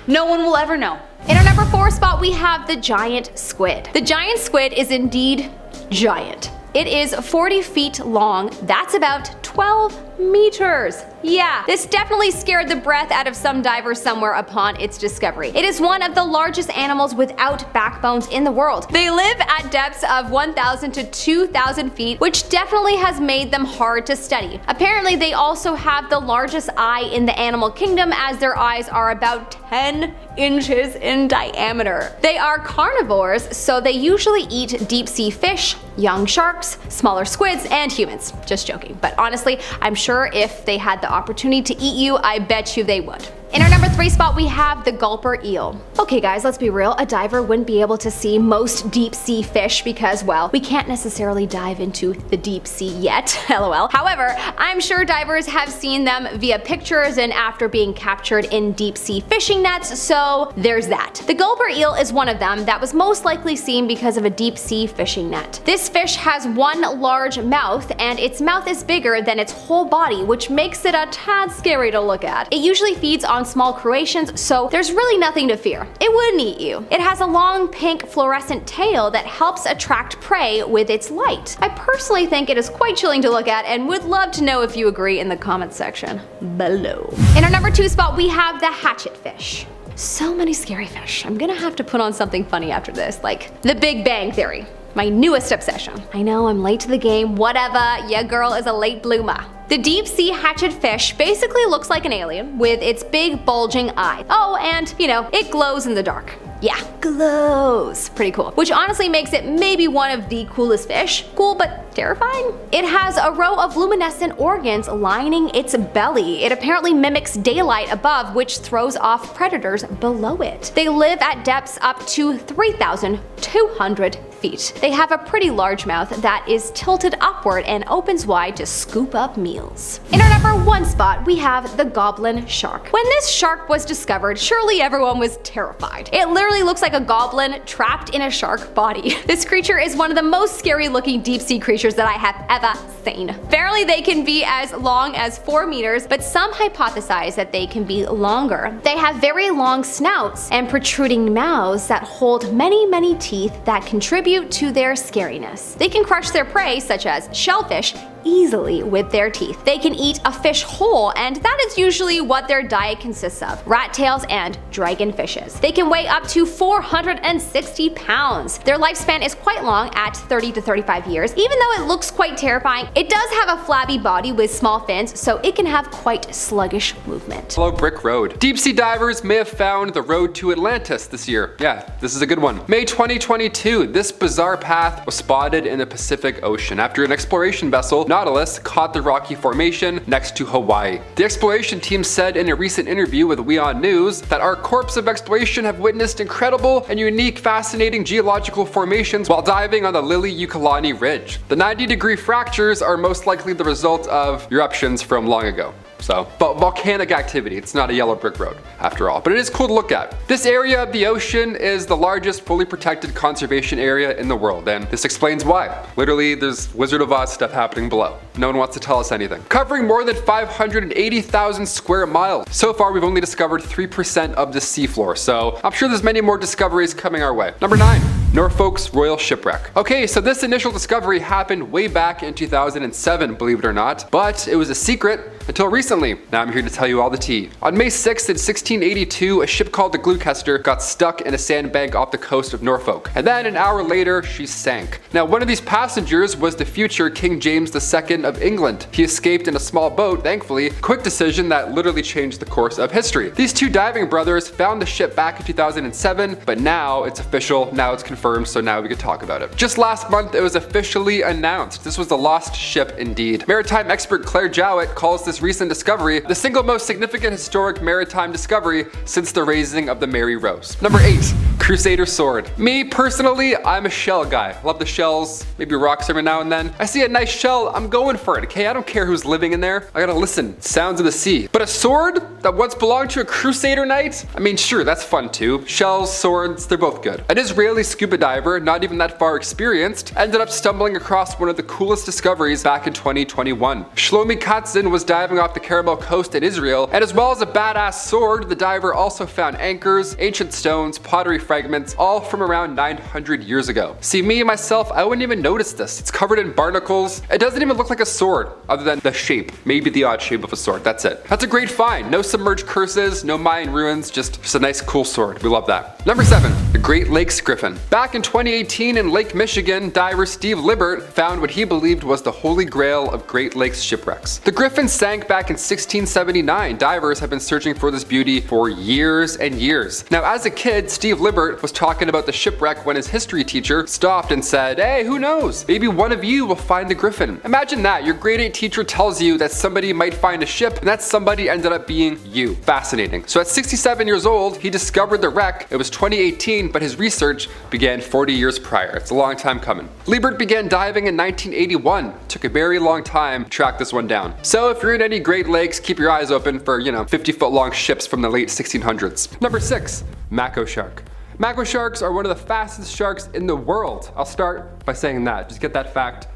no one will ever know. In our number 4 spot, we have the giant squid. The giant squid is indeed giant. It is 40 feet long. That's about 12 meters. Yeah, this definitely scared the breath out of some divers somewhere upon its discovery. It is one of the largest animals without backbones in the world. They live at depths of 1,000 to 2,000 feet, which definitely has made them hard to study. Apparently, they also have the largest eye in the animal kingdom, as their eyes are about 10 inches in diameter. They are carnivores, so they usually eat deep sea fish, young sharks, smaller squids, and humans. Just joking, but honestly, I'm sure if they had the opportunity to eat you, I bet you they would. In our number 3 spot, we have the gulper eel. Okay guys, let's be real, a diver wouldn't be able to see most deep sea fish because, well, we can't necessarily dive into the deep sea yet, lol. However, I'm sure divers have seen them via pictures and after being captured in deep sea fishing nets, so there's that. The gulper eel is one of them that was most likely seen because of a deep sea fishing net. This fish has one large mouth, and its mouth is bigger than its whole body, which makes it a tad scary to look at. It usually feeds on small crustaceans, so there's really nothing to fear. It wouldn't eat you. It has a long pink fluorescent tail that helps attract prey with its light. I personally think it is quite chilling to look at and would love to know if you agree in the comments section below. In our number 2 spot, we have the hatchet fish. So many scary fish. I'm gonna have to put on something funny after this, like The Big Bang Theory, my newest obsession. I know I'm late to the game, whatever, your girl is a late bloomer. The deep sea hatchet fish basically looks like an alien with its big bulging eye. Oh, and you know, it glows in the dark. Yeah, glows. Pretty cool. Which honestly makes it maybe one of the coolest fish. Cool, but terrifying. It has a row of luminescent organs lining its belly. It apparently mimics daylight above, which throws off predators below it. They live at depths up to 3,200 feet. They have a pretty large mouth that is tilted upward and opens wide to scoop up meals. In our number 1 spot, we have the goblin shark. When this shark was discovered, surely everyone was terrified. It literally looks like a goblin trapped in a shark body. This creature is one of the most scary looking deep sea creatures that I have ever seen. Apparently they can be as long as 4 meters, but some hypothesize that they can be longer. They have very long snouts and protruding mouths that hold many teeth that contribute to their scariness. They can crush their prey, such as shellfish, easily with their teeth. They can eat a fish whole, and that is usually what their diet consists of: rat tails and dragon fishes. They can weigh up to 460 pounds. Their lifespan is quite long at 30 to 35 years. Even though it looks quite terrifying, it does have a flabby body with small fins, so it can have quite sluggish movement. Hello, Brick Road. Deep sea divers may have found the road to Atlantis this year. Yeah, this is a good one. May 2022, this bizarre path was spotted in the Pacific Ocean after an exploration vessel, Nautilus, caught the rocky formation next to Hawaii. The exploration team said in a recent interview with WeOn News that our corps of exploration have witnessed incredible and unique fascinating geological formations while diving on the Liliuokalani Ridge. The 90-degree fractures are most likely the result of eruptions from long ago. But volcanic activity, it's not a yellow brick road after all, but it is cool to look at. This area of the ocean is the largest fully protected conservation area in the world, and this explains why. Literally, there's Wizard of Oz stuff happening below. No one wants to tell us anything. Covering more than 580,000 square miles. So far, we've only discovered 3% of the seafloor, so I'm sure there's many more discoveries coming our way. Number 9. Norfolk's Royal Shipwreck. Okay, so this initial discovery happened way back in 2007, believe it or not, but it was a secret until recently. Now I'm here to tell you all the tea. On May 6th in 1682, a ship called the Gloucester got stuck in a sandbank off the coast of Norfolk, and then an hour later, she sank. Now one of these passengers was the future King James II of England. He escaped in a small boat, thankfully. Quick decision that literally changed the course of history. These two diving brothers found the ship back in 2007, but now it's official, now it's confirmed, so now we could talk about it. Just last month, it was officially announced. This was the lost ship indeed. Maritime expert Claire Jowett calls this recent discovery the single most significant historic maritime discovery since the raising of the Mary Rose. Number 8. Crusader Sword. Me personally, I'm a shell guy. Love the shells, maybe rocks every now and then. I see a nice shell, I'm going for it, okay? I don't care who's living in there. I gotta listen, sounds of the sea. But a sword that once belonged to a Crusader knight? I mean, sure, that's fun too. Shells, swords, they're both good. An Israeli scuba diver, not even that far experienced, ended up stumbling across one of the coolest discoveries back in 2021. Shlomi Katzin was diving off the Carmel coast in Israel, and as well as a badass sword, the diver also found anchors, ancient stones, pottery fragments, all from around 900 years ago. See, me myself, I wouldn't even notice this. It's covered in barnacles. It doesn't even look like a sword, other than the shape, maybe the odd shape of a sword, that's it. That's a great find. No submerged curses, no Mayan ruins, just a nice cool sword. We love that. Number 7. The Great Lakes Griffin. Back in 2018 in Lake Michigan, diver Steve Libert found what he believed was the holy grail of Great Lakes shipwrecks. The Griffin sank back in 1679. Divers have been searching for this beauty for years and years. Now, as a kid, Steve Libert Liebert was talking about the shipwreck when his history teacher stopped and said, "Hey, who knows? Maybe one of you will find the griffin." Imagine that, your grade 8 teacher tells you that somebody might find a ship, and that somebody ended up being you. Fascinating. So at 67 years old, he discovered the wreck. It was 2018, but his research began 40 years prior. It's a long time coming. Liebert began diving in 1981. Took a very long time to track this one down. So if you're in any Great Lakes, keep your eyes open for, 50-foot long ships from the late 1600s. Number 6, mako shark. Mako sharks are one of the fastest sharks in the world. I'll start by saying that. Just get that fact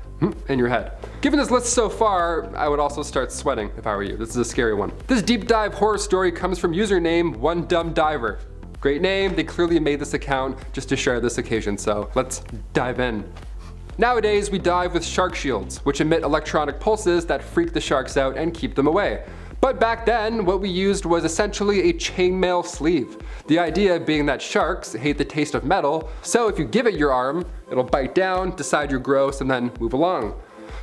in your head. Given this list so far, I would also start sweating if I were you. This is a scary one. This deep dive horror story comes from username One Dumb Diver. Great name, they clearly made this account just to share this occasion, so let's dive in. Nowadays, we dive with shark shields, which emit electronic pulses that freak the sharks out and keep them away. But back then, what we used was essentially a chainmail sleeve. The idea being that sharks hate the taste of metal, so if you give it your arm, it'll bite down, decide you're gross, and then move along.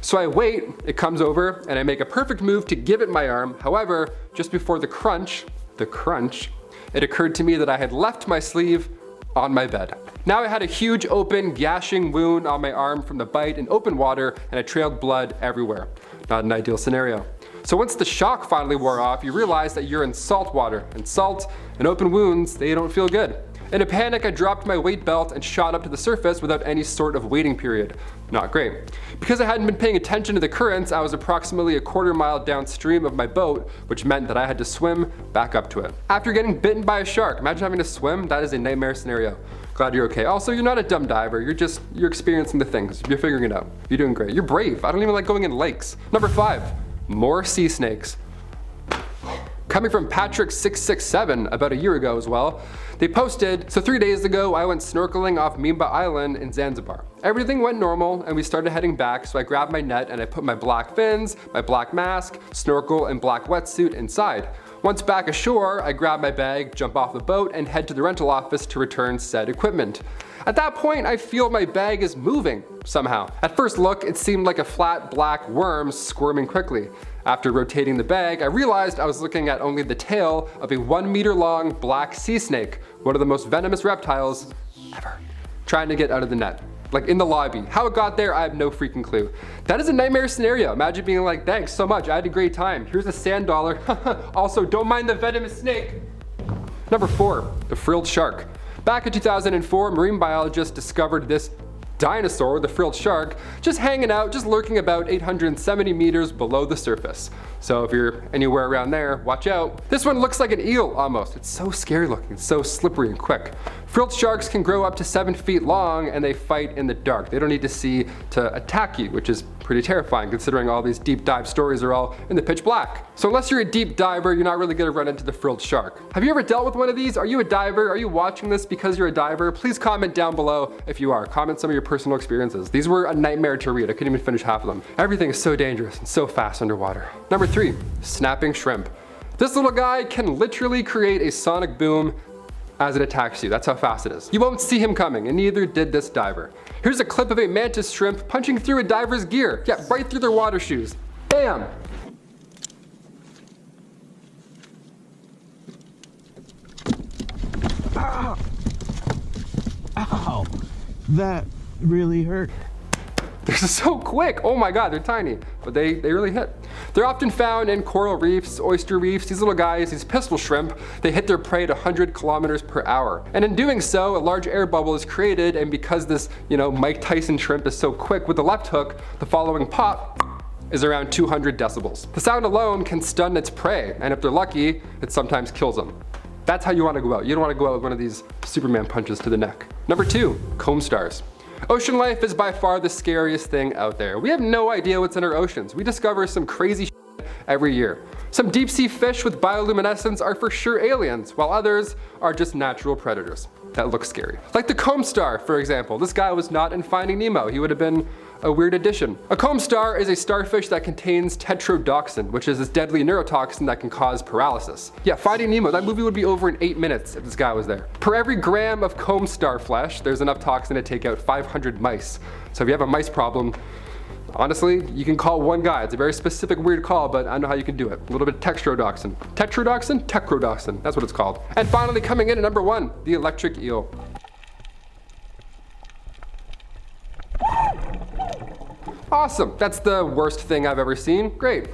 So I wait, it comes over, and I make a perfect move to give it my arm. However, just before the crunch, it occurred to me that I had left my sleeve on my bed. Now I had a huge open, gashing wound on my arm from the bite in open water, and I trailed blood everywhere. Not an ideal scenario. So once the shock finally wore off, you realize that you're in salt water, and salt and open wounds, they don't feel good. In a panic, I dropped my weight belt and shot up to the surface without any sort of waiting period. Not great. Because I hadn't been paying attention to the currents, I was approximately a quarter mile downstream of my boat, which meant that I had to swim back up to it. After getting bitten by a shark, imagine having to swim, that is a nightmare scenario. Glad you're okay. Also, you're not a dumb diver, you're experiencing the things, you're figuring it out. You're doing great. You're brave. I don't even like going in lakes. Number 5, more sea snakes. Coming from Patrick667 about a year ago as well, they posted, "So 3 days ago I went snorkeling off Mimba Island in Zanzibar. Everything went normal and we started heading back, so I grabbed my net and I put my black fins, my black mask, snorkel and black wetsuit inside. Once back ashore, I grab my bag, jump off the boat and head to the rental office to return said equipment. At that point, I feel my bag is moving somehow. At first look, it seemed like a flat black worm squirming quickly. After rotating the bag, I realized I was looking at only the tail of a 1 meter long black sea snake, one of the most venomous reptiles ever, trying to get out of the net. Like in the lobby. How it got there, I have no freaking clue. That is a nightmare scenario. Imagine being like, thanks so much, I had a great time. Here's a sand dollar. Also, don't mind the venomous snake. Number 4, the frilled shark. Back in 2004, marine biologists discovered this dinosaur, the frilled shark, just hanging out, just lurking about 870 meters below the surface. So if you're anywhere around there, watch out. This one looks like an eel almost. It's so scary looking, it's so slippery and quick. Frilled sharks can grow up to 7 feet long and they fight in the dark. They don't need to see to attack you, which is pretty terrifying considering all these deep dive stories are all in the pitch black. So unless you're a deep diver, you're not really gonna run into the frilled shark. Have you ever dealt with one of these? Are you a diver? Are you watching this because you're a diver? Please comment down below if you are. Comment some of your personal experiences. These were a nightmare to read. I couldn't even finish half of them. Everything is so dangerous and so fast underwater. Number 3, snapping shrimp. This little guy can literally create a sonic boom as it attacks you. That's how fast it is. You won't see him coming, and neither did this diver. Here's a clip of a mantis shrimp punching through a diver's gear. Yeah, right through their water shoes. Bam! Ow, that really hurt. They're so quick. Oh my god, they're tiny, but they really hit. They're often found in coral reefs, oyster reefs. These little guys, these pistol shrimp, they hit their prey at 100 kilometers per hour. And in doing so, a large air bubble is created, and because this, Mike Tyson shrimp is so quick with the left hook, the following pop is around 200 decibels. The sound alone can stun its prey, and if they're lucky, it sometimes kills them. That's how you want to go out. You don't want to go out with one of these Superman punches to the neck. Number 2, comb stars. Ocean life is by far the scariest thing out there. We have no idea what's in our oceans. We discover some crazy shit every year. Some deep sea fish with bioluminescence are for sure aliens, while others are just natural predators that look scary. Like the comb star, for example. This guy was not in Finding Nemo. He would have been a weird addition. A comb star is a starfish that contains tetrodotoxin, which is this deadly neurotoxin that can cause paralysis. Yeah, Finding Nemo, that movie would be over in 8 minutes if this guy was there. Per every gram of comb star flesh, there's enough toxin to take out 500 mice. So if you have a mice problem, honestly, you can call one guy. It's a very specific weird call, but I know how you can do it. A little bit of tetrodotoxin. Tetrodotoxin? Tetrodotoxin, that's what it's called. And finally, coming in at number 1, the electric eel. Awesome, that's the worst thing I've ever seen. Great.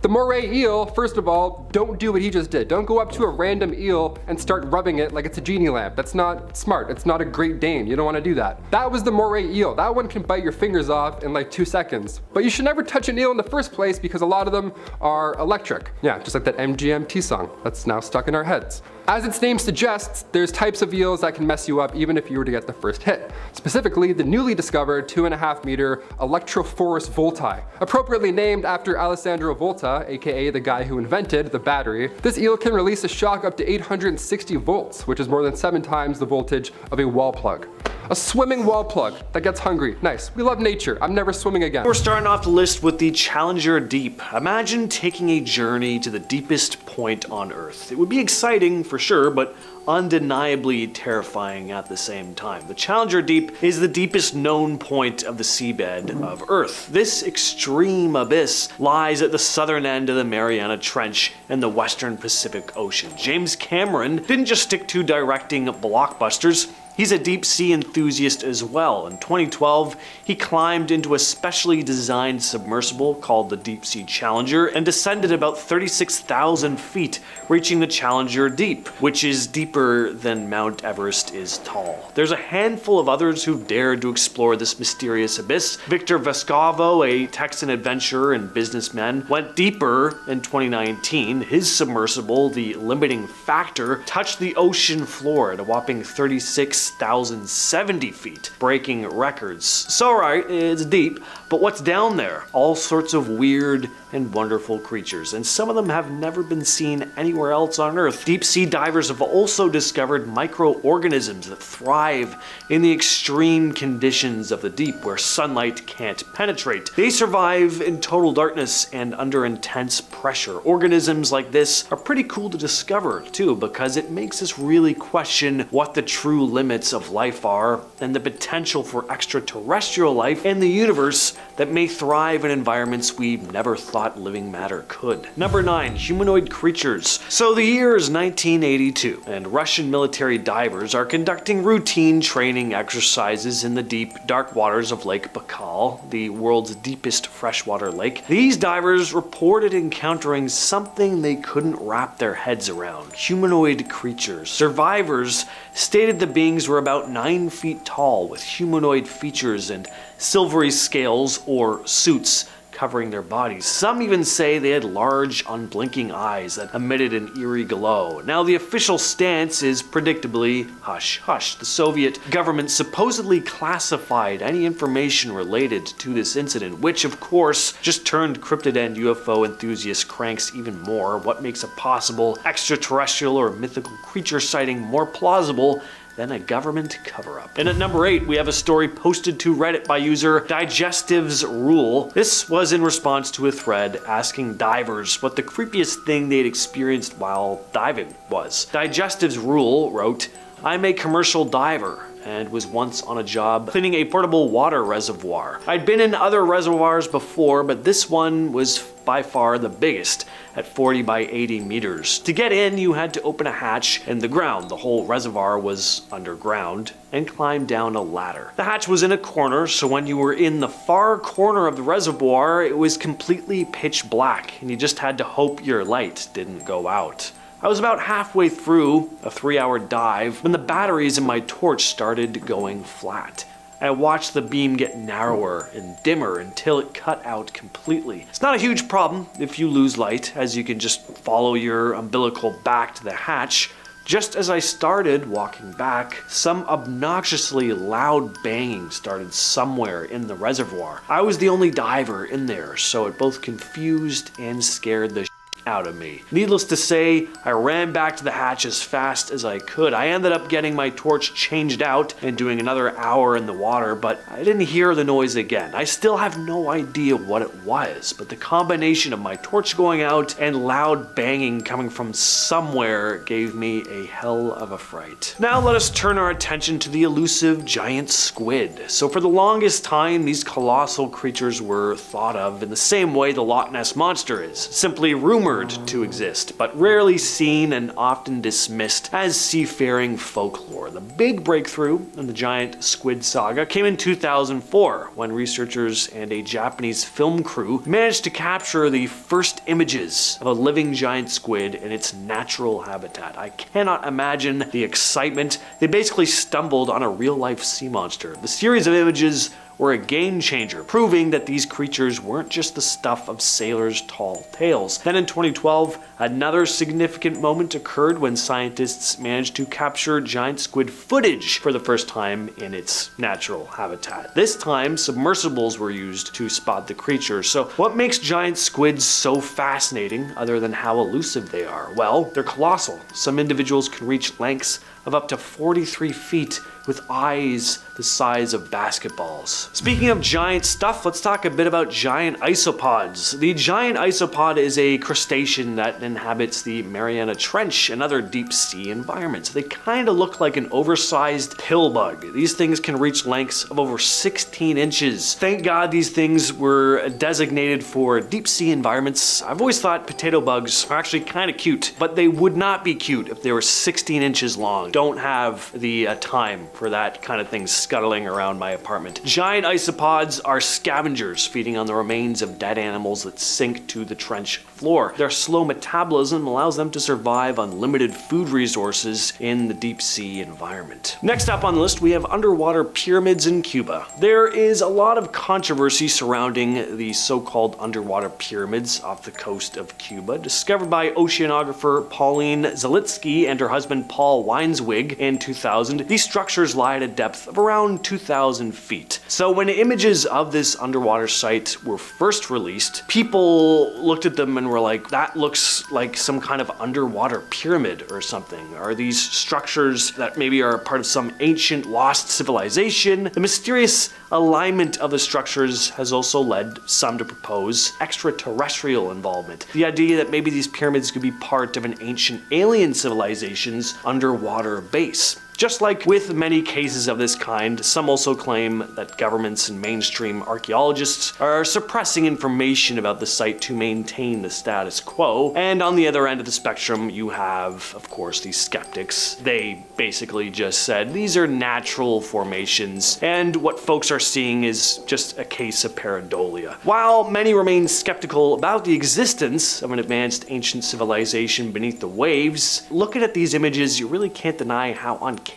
The moray eel, first of all, don't do what he just did. Don't go up to a random eel and start rubbing it like it's a genie lamp. That's not smart. It's not a Great Dane. You don't want to do that. That was the moray eel. That one can bite your fingers off in like 2 seconds. But you should never touch an eel in the first place because a lot of them are electric. Yeah, just like that MGMT song that's now stuck in our heads. As its name suggests, there's types of eels that can mess you up even if you were to get the first hit. Specifically, the newly discovered 2.5 meter Electrophorus volti, appropriately named after Alessandro Volta, aka the guy who invented the battery. This eel can release a shock up to 860 volts, which is more than 7 times the voltage of a wall plug. A swimming wall plug that gets hungry. Nice. We love nature. I'm never swimming again. We're starting off the list with the Challenger Deep. Imagine taking a journey to the deepest point on Earth. It would be exciting for sure, but undeniably terrifying at the same time. The Challenger Deep is the deepest known point of the seabed of Earth. This extreme abyss lies at the southern end of the Mariana Trench in the western Pacific Ocean. James Cameron didn't just stick to directing blockbusters. He's a deep sea enthusiast as well. In 2012, he climbed into a specially designed submersible called the Deep Sea Challenger and descended about 36,000 feet, reaching the Challenger Deep, which is deeper than Mount Everest is tall. There's a handful of others who've dared to explore this mysterious abyss. Victor Vescovo, a Texan adventurer and businessman, went deeper in 2019. His submersible, the Limiting Factor, touched the ocean floor at a whopping 36,070 feet, breaking records. So right, it's deep, but what's down there? All sorts of weird and wonderful creatures, and some of them have never been seen anywhere else on Earth. Deep sea divers have also discovered microorganisms that thrive in the extreme conditions of the deep where sunlight can't penetrate. They survive in total darkness and under intense pressure. Organisms like this are pretty cool to discover too, because it makes us really question what the true limits of life are and the potential for extraterrestrial life in the universe that may thrive in environments we never thought living matter could. Number 9, humanoid creatures. So the year is 1982, and Russian military divers are conducting routine training exercises in the deep, dark waters of Lake Baikal, the world's deepest freshwater lake. These divers reported encountering something they couldn't wrap their heads around: humanoid creatures. Survivors stated the beings were about 9 feet tall, with humanoid features and silvery scales or suits covering their bodies. Some even say they had large, unblinking eyes that emitted an eerie glow. Now, the official stance is predictably hush hush. The Soviet government supposedly classified any information related to this incident, which of course just turned cryptid and UFO enthusiast cranks even more. What makes a possible extraterrestrial or mythical creature sighting more plausible than a government cover-up? And at number 8, we have a story posted to Reddit by user Digestive's Rule. This was in response to a thread asking divers what the creepiest thing they'd experienced while diving was. Digestive's Rule wrote, "I'm a commercial diver and was once on a job cleaning a portable water reservoir. I'd been in other reservoirs before, but this one was by far the biggest, at 40 by 80 meters. To get in, you had to open a hatch in the ground. The whole reservoir was underground, and climb down a ladder. The hatch was in a corner, so when you were in the far corner of the reservoir, it was completely pitch black, and you just had to hope your light didn't go out. I was about halfway through a 3-hour dive when the batteries in my torch started going flat. I watched the beam get narrower and dimmer until it cut out completely. It's not a huge problem if you lose light, as you can just follow your umbilical back to the hatch. Just as I started walking back, some obnoxiously loud banging started somewhere in the reservoir. I was the only diver in there, so it both confused and scared the out of me. Needless to say, I ran back to the hatch as fast as I could. I ended up getting my torch changed out and doing another hour in the water, but I didn't hear the noise again. I still have no idea what it was, but the combination of my torch going out and loud banging coming from somewhere gave me a hell of a fright. Now let us turn our attention to the elusive giant squid. So for the longest time, these colossal creatures were thought of in the same way the Loch Ness Monster is, simply rumored rumored to exist, but rarely seen and often dismissed as seafaring folklore. The big breakthrough in the giant squid saga came in 2004 when researchers and a Japanese film crew managed to capture the first images of a living giant squid in its natural habitat. I cannot imagine the excitement. They basically stumbled on a real-life sea monster. The series of images were a game changer, proving that these creatures weren't just the stuff of sailors' tall tales. Then in 2012, another significant moment occurred when scientists managed to capture giant squid footage for the first time in its natural habitat. This time, submersibles were used to spot the creature. So what makes giant squids so fascinating, other than how elusive they are? Well, they're colossal. Some individuals can reach lengths of up to 43 feet with eyes the size of basketballs. Speaking of giant stuff, let's talk a bit about giant isopods. The giant isopod is a crustacean that inhabits the Mariana Trench and other deep sea environments. They kind of look like an oversized pill bug. These things can reach lengths of over 16 inches. Thank God these things were designated for deep sea environments. I've always thought potato bugs are actually kind of cute, but they would not be cute if they were 16 inches long. Don't have the time for that kind of thing scuttling around my apartment. Giant isopods are scavengers feeding on the remains of dead animals that sink to the trench floor. Their slow metabolism allows them to survive on limited food resources in the deep sea environment. Next up on the list, we have underwater pyramids in Cuba. There is a lot of controversy surrounding the so-called underwater pyramids off the coast of Cuba. Discovered by oceanographer Pauline Zalitsky and her husband Paul Weinswig in 2000, these structures lie at a depth of around 2,000 feet. So when images of this underwater site were first released, people looked at them and were like, that looks like some kind of underwater pyramid or something. Are these structures that maybe are part of some ancient lost civilization? The mysterious alignment of the structures has also led some to propose extraterrestrial involvement. The idea that maybe these pyramids could be part of an ancient alien civilization's underwater base. Just like with many cases of this kind, some also claim that governments and mainstream archaeologists are suppressing information about the site to maintain the status quo. And on the other end of the spectrum, you have, of course, these skeptics. They basically just said these are natural formations, and what folks are seeing is just a case of pareidolia. While many remain skeptical about the existence of an advanced ancient civilization beneath the waves, looking at these images, you really can't deny how uncanny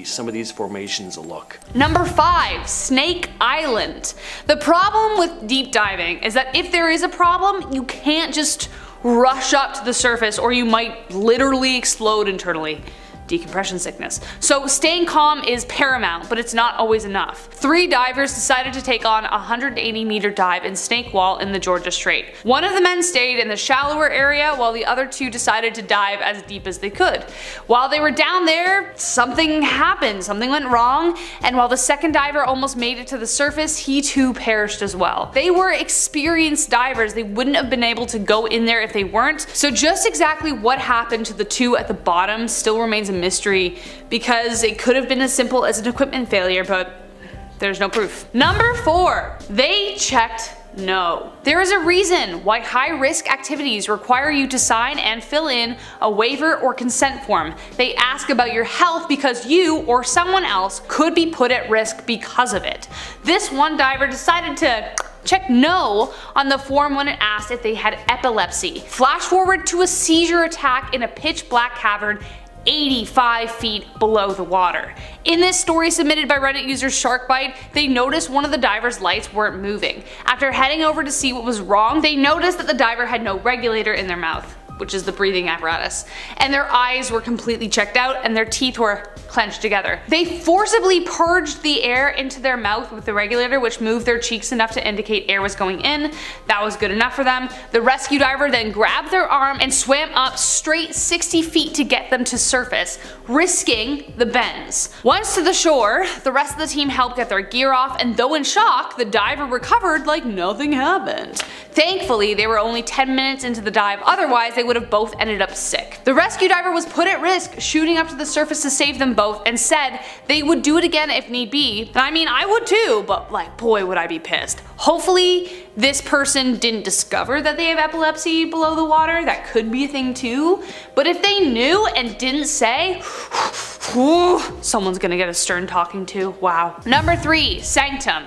some of these formations look. Number 5, Snake Island. The problem with deep diving is that if there is a problem, you can't just rush up to the surface or you might literally explode internally. Decompression sickness. So staying calm is paramount, but it's not always enough. 3 divers decided to take on a 180-meter dive in Snake Wall in the Georgia Strait. One of the men stayed in the shallower area while the other 2 decided to dive as deep as they could. While they were down there, something happened, something went wrong, and while the second diver almost made it to the surface, he too perished as well. They were experienced divers, they wouldn't have been able to go in there if they weren't, so just exactly what happened to the 2 at the bottom still remains a mystery, because it could have been as simple as an equipment failure, but there's no proof. Number 4, they checked no. There is a reason why high-risk activities require you to sign and fill in a waiver or consent form. They ask about your health because you or someone else could be put at risk because of it. This one diver decided to check no on the form when it asked if they had epilepsy. Flash forward to a seizure attack in a pitch black cavern 85 feet below the water. In this story submitted by Reddit user Sharkbite, they noticed one of the diver's lights weren't moving. After heading over to see what was wrong, they noticed that the diver had no regulator in their mouth, which is the breathing apparatus, and their eyes were completely checked out and their teeth were clenched together. They forcibly purged the air into their mouth with the regulator, which moved their cheeks enough to indicate air was going in. That was good enough for them. The rescue diver then grabbed their arm and swam up straight 60 feet to get them to surface, risking the bends. Once to the shore, the rest of the team helped get their gear off, and though in shock, the diver recovered like nothing happened. Thankfully, they were only 10 minutes into the dive, otherwise they would have both ended up sick. The rescue diver was put at risk, shooting up to the surface to save them both, both and said they would do it again if need be. And I mean, I would too, but like, boy, would I be pissed. Hopefully this person didn't discover that they have epilepsy below the water. That could be a thing too. But if they knew and didn't say, someone's gonna get a stern talking to. Wow. Number 3, sanctum.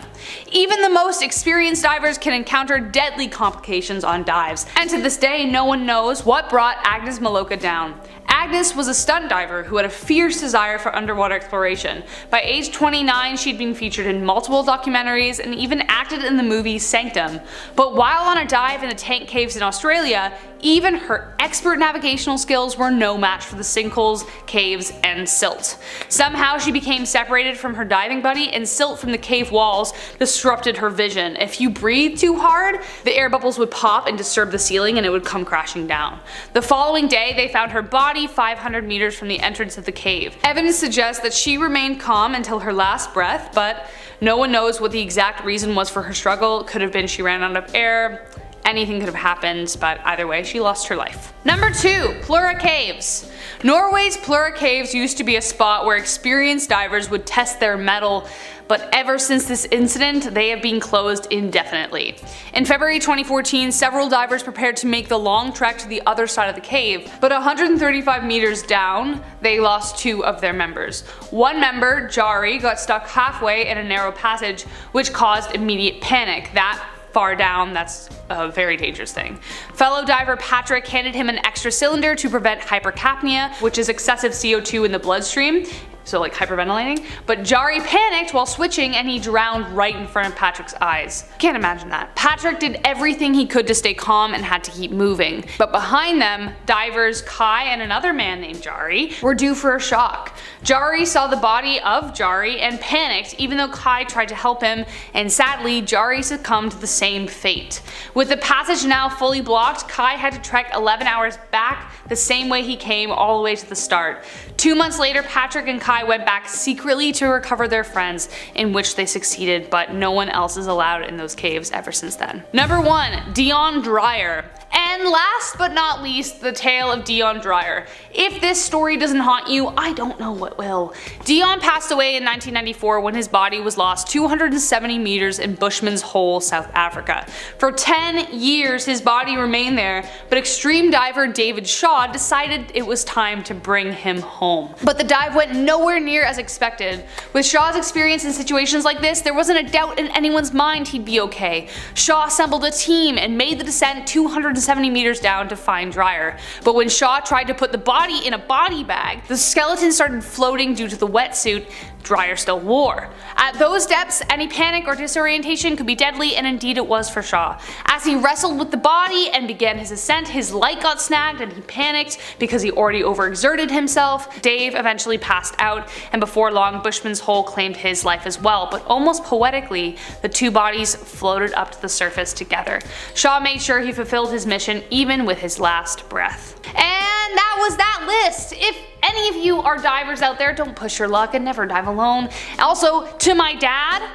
Even the most experienced divers can encounter deadly complications on dives, and to this day no one knows what brought Agnes Maloka down. Agnes was a stunt diver who had a fierce desire for underwater exploration. By age 29, she'd been featured in multiple documentaries and even acted in the movie Sanctum. But while on a dive in the tank caves in Australia, even her expert navigational skills were no match for the sinkholes, caves, and silt. Somehow she became separated from her diving buddy, and silt from the cave walls disrupted her vision. If you breathed too hard, the air bubbles would pop and disturb the ceiling and it would come crashing down. The following day, they found her body 500 meters from the entrance of the cave. Evidence suggests that she remained calm until her last breath, but no one knows what the exact reason was for her struggle. It could have been she ran out of air. Anything could have happened, but either way, she lost her life. Number 2, Plura Caves. Norway's Plura Caves used to be a spot where experienced divers would test their mettle, but ever since this incident, they have been closed indefinitely. In February 2014, several divers prepared to make the long trek to the other side of the cave, but 135 meters down, they lost 2 of their members. One member, Jari, got stuck halfway in a narrow passage, which caused immediate panic. That far down, that's a very dangerous thing. Fellow diver Patrick handed him an extra cylinder to prevent hypercapnia, which is excessive CO2 in the bloodstream. So like hyperventilating, but Jari panicked while switching and he drowned right in front of Patrick's eyes. Can't imagine that. Patrick did everything he could to stay calm and had to keep moving, but behind them, divers Kai and another man named Jari were due for a shock. Jari saw the body of Jari and panicked even though Kai tried to help him, and sadly Jari succumbed to the same fate. With the passage now fully blocked, Kai had to trek 11 hours back the same way he came all the way to the start. 2 months later, Patrick and Kai went back secretly to recover their friends, in which they succeeded, but no one else is allowed in those caves ever since then. Number 1, Dion Dreyer. And last but not least, the tale of Dion Dreyer. If this story doesn't haunt you, I don't know what will. Dion passed away in 1994 when his body was lost 270 meters in Bushman's Hole, South Africa. For 10 years his body remained there, but extreme diver David Shaw decided it was time to bring him home. But the dive went nowhere near as expected. With Shaw's experience in situations like this, there wasn't a doubt in anyone's mind he'd be okay. Shaw assembled a team and made the descent 270 meters down to find Dreyer. But when Shaw tried to put the body in a body bag, the skeleton started floating due to the wetsuit Dreyer still wore. At those depths, any panic or disorientation could be deadly, and indeed it was for Shaw. As he wrestled with the body and began his ascent, his light got snagged and he panicked because he already overexerted himself. Dave eventually passed out, and before long Bushman's Hole claimed his life as well, but almost poetically, the 2 bodies floated up to the surface together. Shaw made sure he fulfilled his mission even with his last breath. And that was that list. If any of you are divers out there, don't push your luck and never dive alone. Also, to my dad,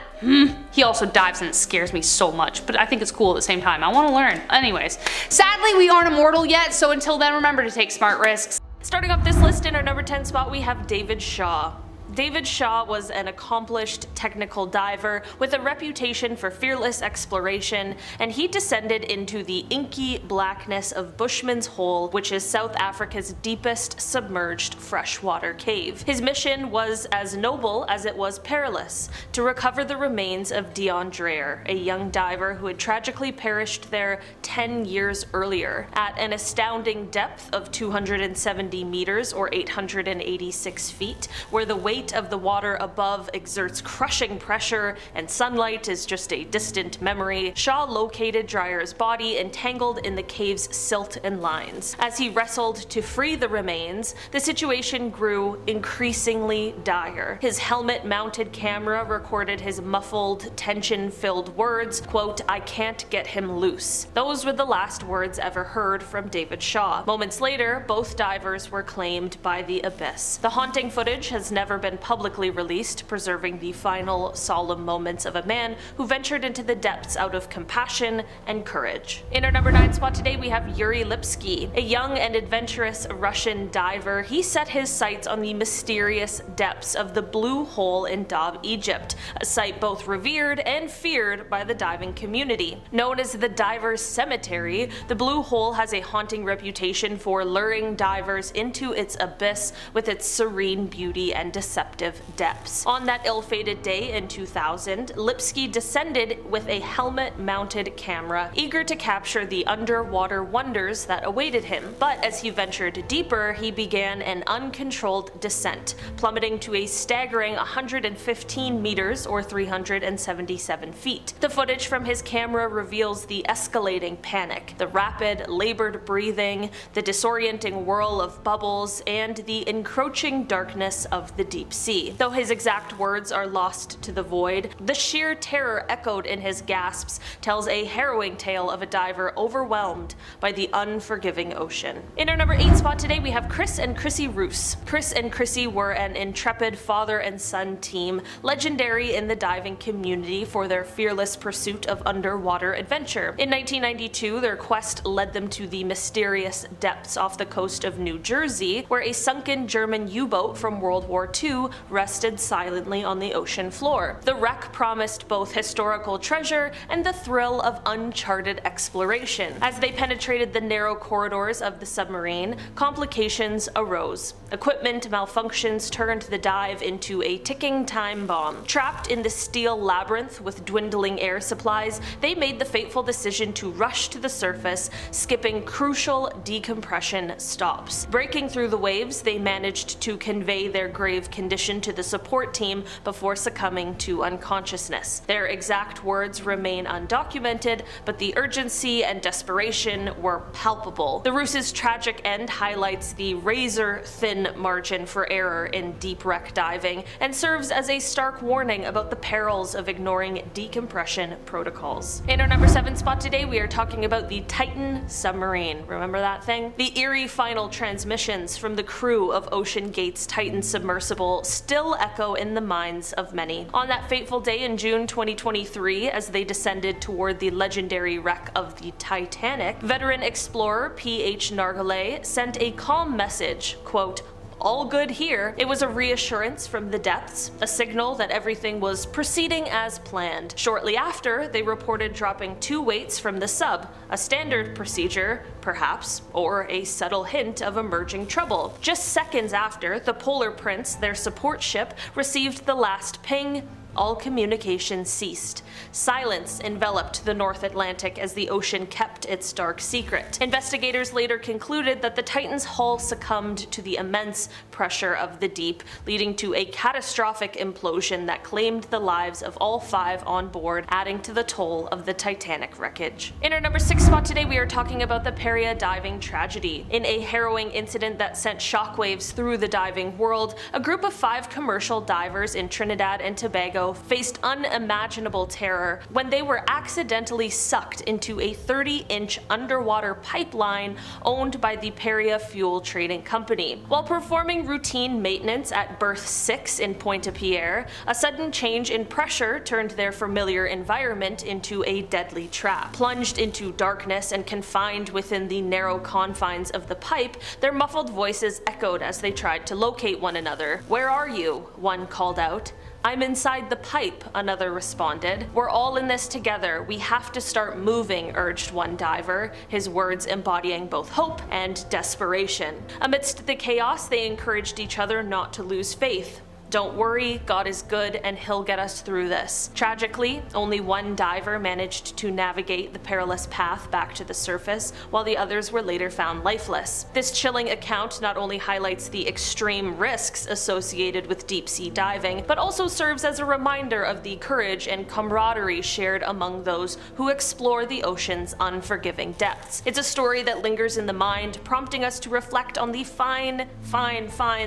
he also dives and it scares me so much, but I think it's cool at the same time. I want to learn. Anyways, sadly we aren't immortal yet, so until then remember to take smart risks. Starting off this list in our number 10 spot, we have David Shaw. David Shaw was an accomplished technical diver with a reputation for fearless exploration, and he descended into the inky blackness of Bushman's Hole, which is South Africa's deepest submerged freshwater cave. His mission was as noble as it was perilous, to recover the remains of Dion Dreyer, a young diver who had tragically perished there 10 years earlier. At an astounding depth of 270 meters or 886 feet, where the weight of the water above exerts crushing pressure and sunlight is just a distant memory, Shaw located Dreyer's body entangled in the cave's silt and lines. As he wrestled to free the remains, the situation grew increasingly dire. His helmet-mounted camera recorded his muffled, tension-filled words, quote, "I can't get him loose." Those were the last words ever heard from David Shaw. Moments later, both divers were claimed by the abyss. The haunting footage has never been been publicly released, preserving the final solemn moments of a man who ventured into the depths out of compassion and courage. In our number 9 spot today, we have Yuri Lipsky, a young and adventurous Russian diver. He set his sights on the mysterious depths of the Blue Hole in Dab, Egypt, a site both revered and feared by the diving community. Known as the Divers' Cemetery, the Blue Hole has a haunting reputation for luring divers into its abyss with its serene beauty and deceptive depths. On that ill-fated day in 2000, Lipsky descended with a helmet-mounted camera, eager to capture the underwater wonders that awaited him. But as he ventured deeper, he began an uncontrolled descent, plummeting to a staggering 115 meters or 377 feet. The footage from his camera reveals the escalating panic, the rapid, labored breathing, the disorienting whirl of bubbles, and the encroaching darkness of the deep sea. Though his exact words are lost to the void, the sheer terror echoed in his gasps tells a harrowing tale of a diver overwhelmed by the unforgiving ocean. In our number 8 spot today, we have Chris and Chrissy Roos. Chris and Chrissy were an intrepid father and son team, legendary in the diving community for their fearless pursuit of underwater adventure. In 1992, their quest led them to the mysterious depths off the coast of New Jersey, where a sunken German U-boat from World War II rested silently on the ocean floor. The wreck promised both historical treasure and the thrill of uncharted exploration. As they penetrated the narrow corridors of the submarine, complications arose. Equipment malfunctions turned the dive into a ticking time bomb. Trapped in the steel labyrinth with dwindling air supplies, they made the fateful decision to rush to the surface, skipping crucial decompression stops. Breaking through the waves, they managed to convey their grave condition to the support team before succumbing to unconsciousness. Their exact words remain undocumented, but the urgency and desperation were palpable. The Roos' tragic end highlights the razor-thin margin for error in deep wreck diving and serves as a stark warning about the perils of ignoring decompression protocols. In our number 7 spot today, we are talking about the Titan submarine. Remember that thing? The eerie final transmissions from the crew of Ocean Gate's Titan submersible still echo in the minds of many. On that fateful day in June 2023, as they descended toward the legendary wreck of the Titanic, veteran explorer P.H. Nargile sent a calm message, quote, "All good here." It was a reassurance from the depths, a signal that everything was proceeding as planned. Shortly after, they reported dropping 2 weights from the sub, a standard procedure, perhaps, or a subtle hint of emerging trouble. Just seconds after, the Polar Prince, their support ship, received the last ping. All communication ceased. Silence enveloped the North Atlantic as the ocean kept its dark secret. Investigators later concluded that the Titan's hull succumbed to the immense pressure of the deep, leading to a catastrophic implosion that claimed the lives of all 5 on board, adding to the toll of the Titanic wreckage. In our number 6 spot today, we are talking about the Paria diving tragedy. In a harrowing incident that sent shockwaves through the diving world, a group of 5 commercial divers in Trinidad and Tobago faced unimaginable terror when they were accidentally sucked into a 30-inch underwater pipeline owned by the Paria Fuel Trading Company. While performing routine maintenance at Berth 6 in Pointe-à-Pierre, a sudden change in pressure turned their familiar environment into a deadly trap. Plunged into darkness and confined within the narrow confines of the pipe, their muffled voices echoed as they tried to locate one another. "Where are you?" one called out. "I'm inside the pipe," another responded. "We're all in this together. We have to start moving," urged one diver, his words embodying both hope and desperation. Amidst the chaos, they encouraged each other not to lose faith. "Don't worry, God is good and he'll get us through this." Tragically, only one diver managed to navigate the perilous path back to the surface, while the others were later found lifeless. This chilling account not only highlights the extreme risks associated with deep-sea diving, but also serves as a reminder of the courage and camaraderie shared among those who explore the ocean's unforgiving depths. It's a story that lingers in the mind, prompting us to reflect on the fine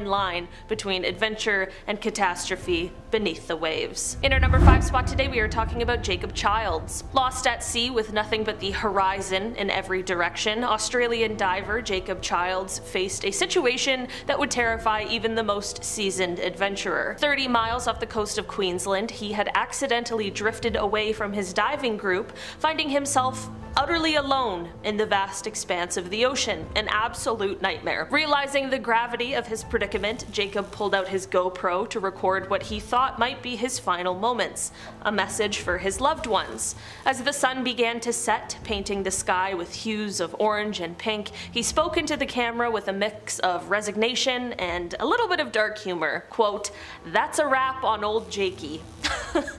line between adventure and and catastrophe beneath the waves. In our number 5 spot today, we are talking about Jacob Childs. Lost at sea with nothing but the horizon in every direction, Australian diver Jacob Childs faced a situation that would terrify even the most seasoned adventurer. 30 miles off the coast of Queensland, he had accidentally drifted away from his diving group, finding himself utterly alone in the vast expanse of the ocean, an absolute nightmare. Realizing the gravity of his predicament, Jacob pulled out his GoPro to record what he thought might be his final moments, a message for his loved ones. As the sun began to set, painting the sky with hues of orange and pink, he spoke into the camera with a mix of resignation and a little bit of dark humor. Quote, "That's a wrap on old Jakey."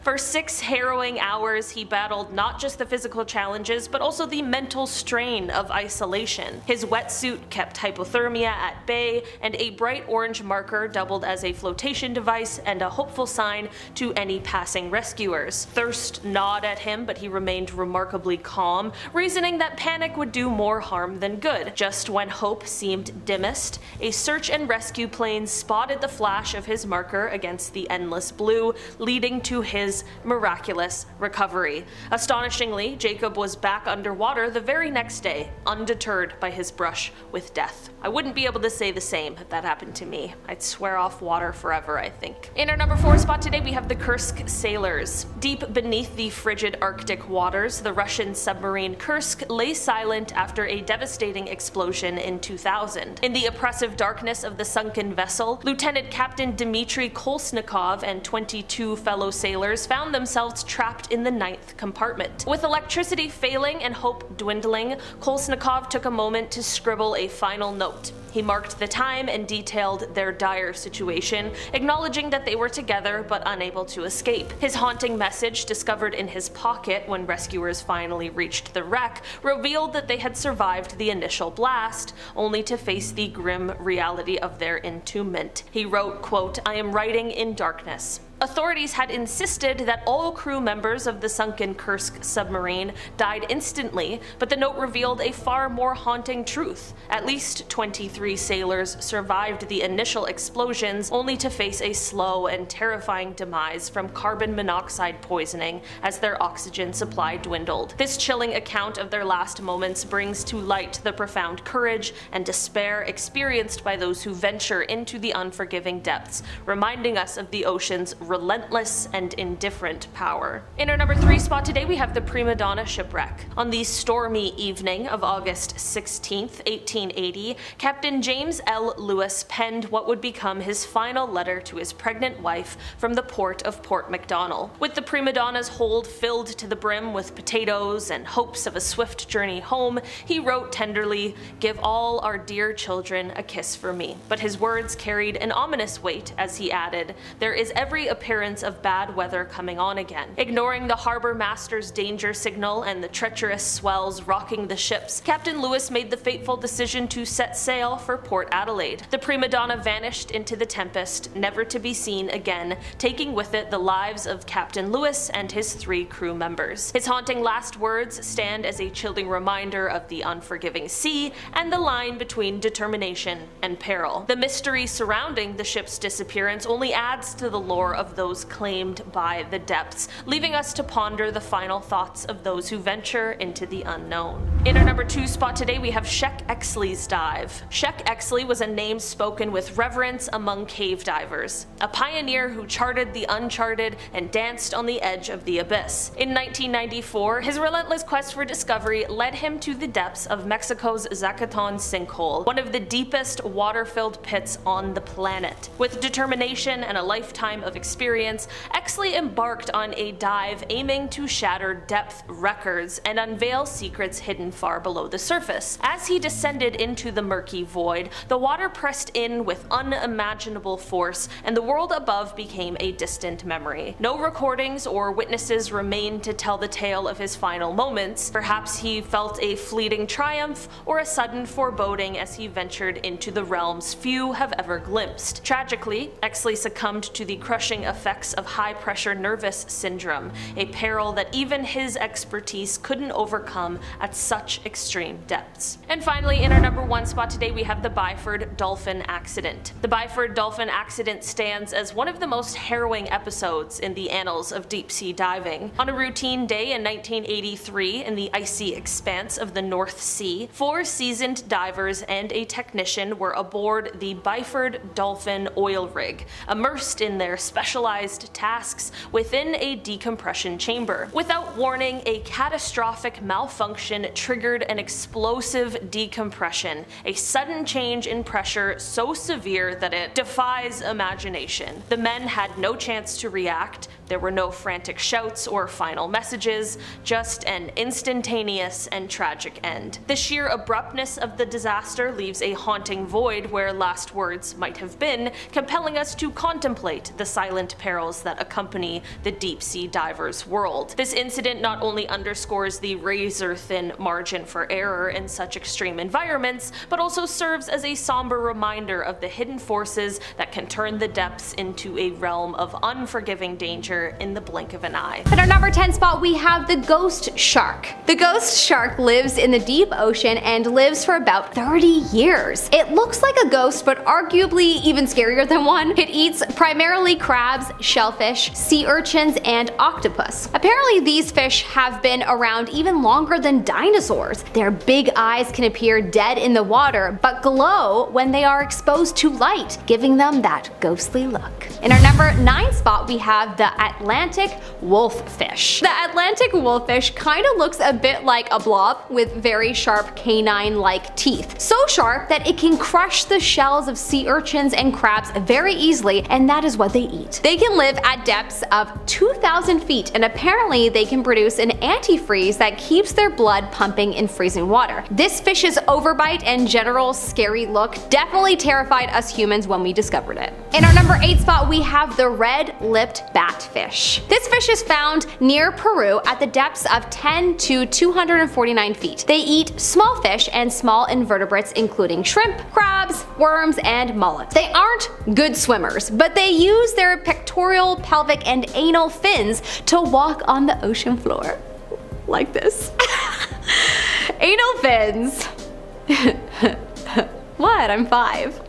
For 6 harrowing hours, he battled not just the physical challenges, but also the mental strain of isolation. His wetsuit kept hypothermia at bay, and a bright orange marker doubled as a flotation device and a hopeful sign to any passing rescuers. Thirst gnawed at him, but he remained remarkably calm, reasoning that panic would do more harm than good. Just when hope seemed dimmest, a search and rescue plane spotted the flash of his marker against the endless blue, leading to his miraculous recovery. Astonishingly, Jacob was back underwater the very next day, undeterred by his brush with death. I wouldn't be able to say the same if that happened to me. I'd swear off water forever, I think. In our number 4 spot today, we have the Kursk sailors. Deep beneath the frigid Arctic waters, the Russian submarine Kursk lay silent after a devastating explosion in 2000. In the oppressive darkness of the sunken vessel, Lieutenant Captain Dmitry Kolesnikov and 22 fellow sailors found themselves trapped in the 9th compartment. With electricity failing and hope dwindling, Kolesnikov took a moment to scribble a final note. He marked the time and detailed their dire situation, acknowledging that they were together but unable to escape. His haunting message, discovered in his pocket when rescuers finally reached the wreck, revealed that they had survived the initial blast, only to face the grim reality of their entombment. He wrote, quote, "I am writing in darkness." Authorities had insisted that all crew members of the sunken Kursk submarine died instantly, but the note revealed a far more haunting truth. At least 23 sailors survived the initial explosions, only to face a slow and terrifying demise from carbon monoxide poisoning as their oxygen supply dwindled. This chilling account of their last moments brings to light the profound courage and despair experienced by those who venture into the unforgiving depths, reminding us of the ocean's relentless and indifferent power. In our number 3 spot today, we have the Prima Donna shipwreck. On the stormy evening of August 16th, 1880, Captain James L. Lewis penned what would become his final letter to his pregnant wife from the port of Port McDonnell. With the Prima Donna's hold filled to the brim with potatoes and hopes of a swift journey home, he wrote tenderly, "Give all our dear children a kiss for me." But his words carried an ominous weight as he added, "There is every appearance of bad weather coming on again." Ignoring the harbor master's danger signal and the treacherous swells rocking the ships, Captain Lewis made the fateful decision to set sail for Port Adelaide. The Prima Donna vanished into the tempest, never to be seen again, taking with it the lives of Captain Lewis and his 3 crew members. His haunting last words stand as a chilling reminder of the unforgiving sea and the line between determination and peril. The mystery surrounding the ship's disappearance only adds to the lore of those claimed by the depths, leaving us to ponder the final thoughts of those who venture into the unknown. In our number 2 spot today, we have Shek Exley's dive. Shek Exley was a name spoken with reverence among cave divers, a pioneer who charted the uncharted and danced on the edge of the abyss. In 1994, his relentless quest for discovery led him to the depths of Mexico's Zacaton sinkhole, one of the deepest water-filled pits on the planet. With determination and a lifetime of experience, Exley embarked on a dive aiming to shatter depth records and unveil secrets hidden far below the surface. As he descended into the murky void, the water pressed in with unimaginable force, and the world above became a distant memory. No recordings or witnesses remained to tell the tale of his final moments. Perhaps he felt a fleeting triumph or a sudden foreboding as he ventured into the realms few have ever glimpsed. Tragically, Exley succumbed to the crushing effects of high-pressure nervous syndrome, a peril that even his expertise couldn't overcome at such extreme depths. And finally, in our number 1 spot today, we we have the Byford dolphin accident. The Byford dolphin accident stands as one of the most harrowing episodes in the annals of deep-sea diving. On a routine day in 1983 in the icy expanse of the North Sea, 4 seasoned divers and a technician were aboard the Byford dolphin oil rig, immersed in their specialized tasks within a decompression chamber. Without warning, a catastrophic malfunction triggered an explosive decompression, a sudden change in pressure so severe that it defies imagination. The men had no chance to react. There were no frantic shouts or final messages, just an instantaneous and tragic end. The sheer abruptness of the disaster leaves a haunting void where last words might have been, compelling us to contemplate the silent perils that accompany the deep-sea diver's world. This incident not only underscores the razor-thin margin for error in such extreme environments, but also serves as a somber reminder of the hidden forces that can turn the depths into a realm of unforgiving danger in the blink of an eye. At our number 10 spot, we have the ghost shark. The ghost shark lives in the deep ocean and lives for about 30 years. It looks like a ghost, but arguably even scarier than one. It eats primarily crabs, shellfish, sea urchins, and octopus. Apparently, these fish have been around even longer than dinosaurs. Their big eyes can appear dead in the water, but glow when they are exposed to light, giving them that ghostly look. In our number 9 spot, we have the Atlantic wolffish. The Atlantic wolffish kind of looks a bit like a blob with very sharp canine-like teeth. So sharp that it can crush the shells of sea urchins and crabs very easily, and that is what they eat. They can live at depths of 2,000 feet, and apparently they can produce an antifreeze that keeps their blood pumping in freezing water. This fish's overbite and general scary look definitely terrified us humans when we discovered it. In our number 8 spot, we have the red-lipped batfish. This fish is found near Peru at the depths of 10 to 249 feet. They eat small fish and small invertebrates including shrimp, crabs, worms, and mollusks. They aren't good swimmers, but they use their pectoral, pelvic, and anal fins to walk on the ocean floor. Like this. Anal fins. What? I'm 5.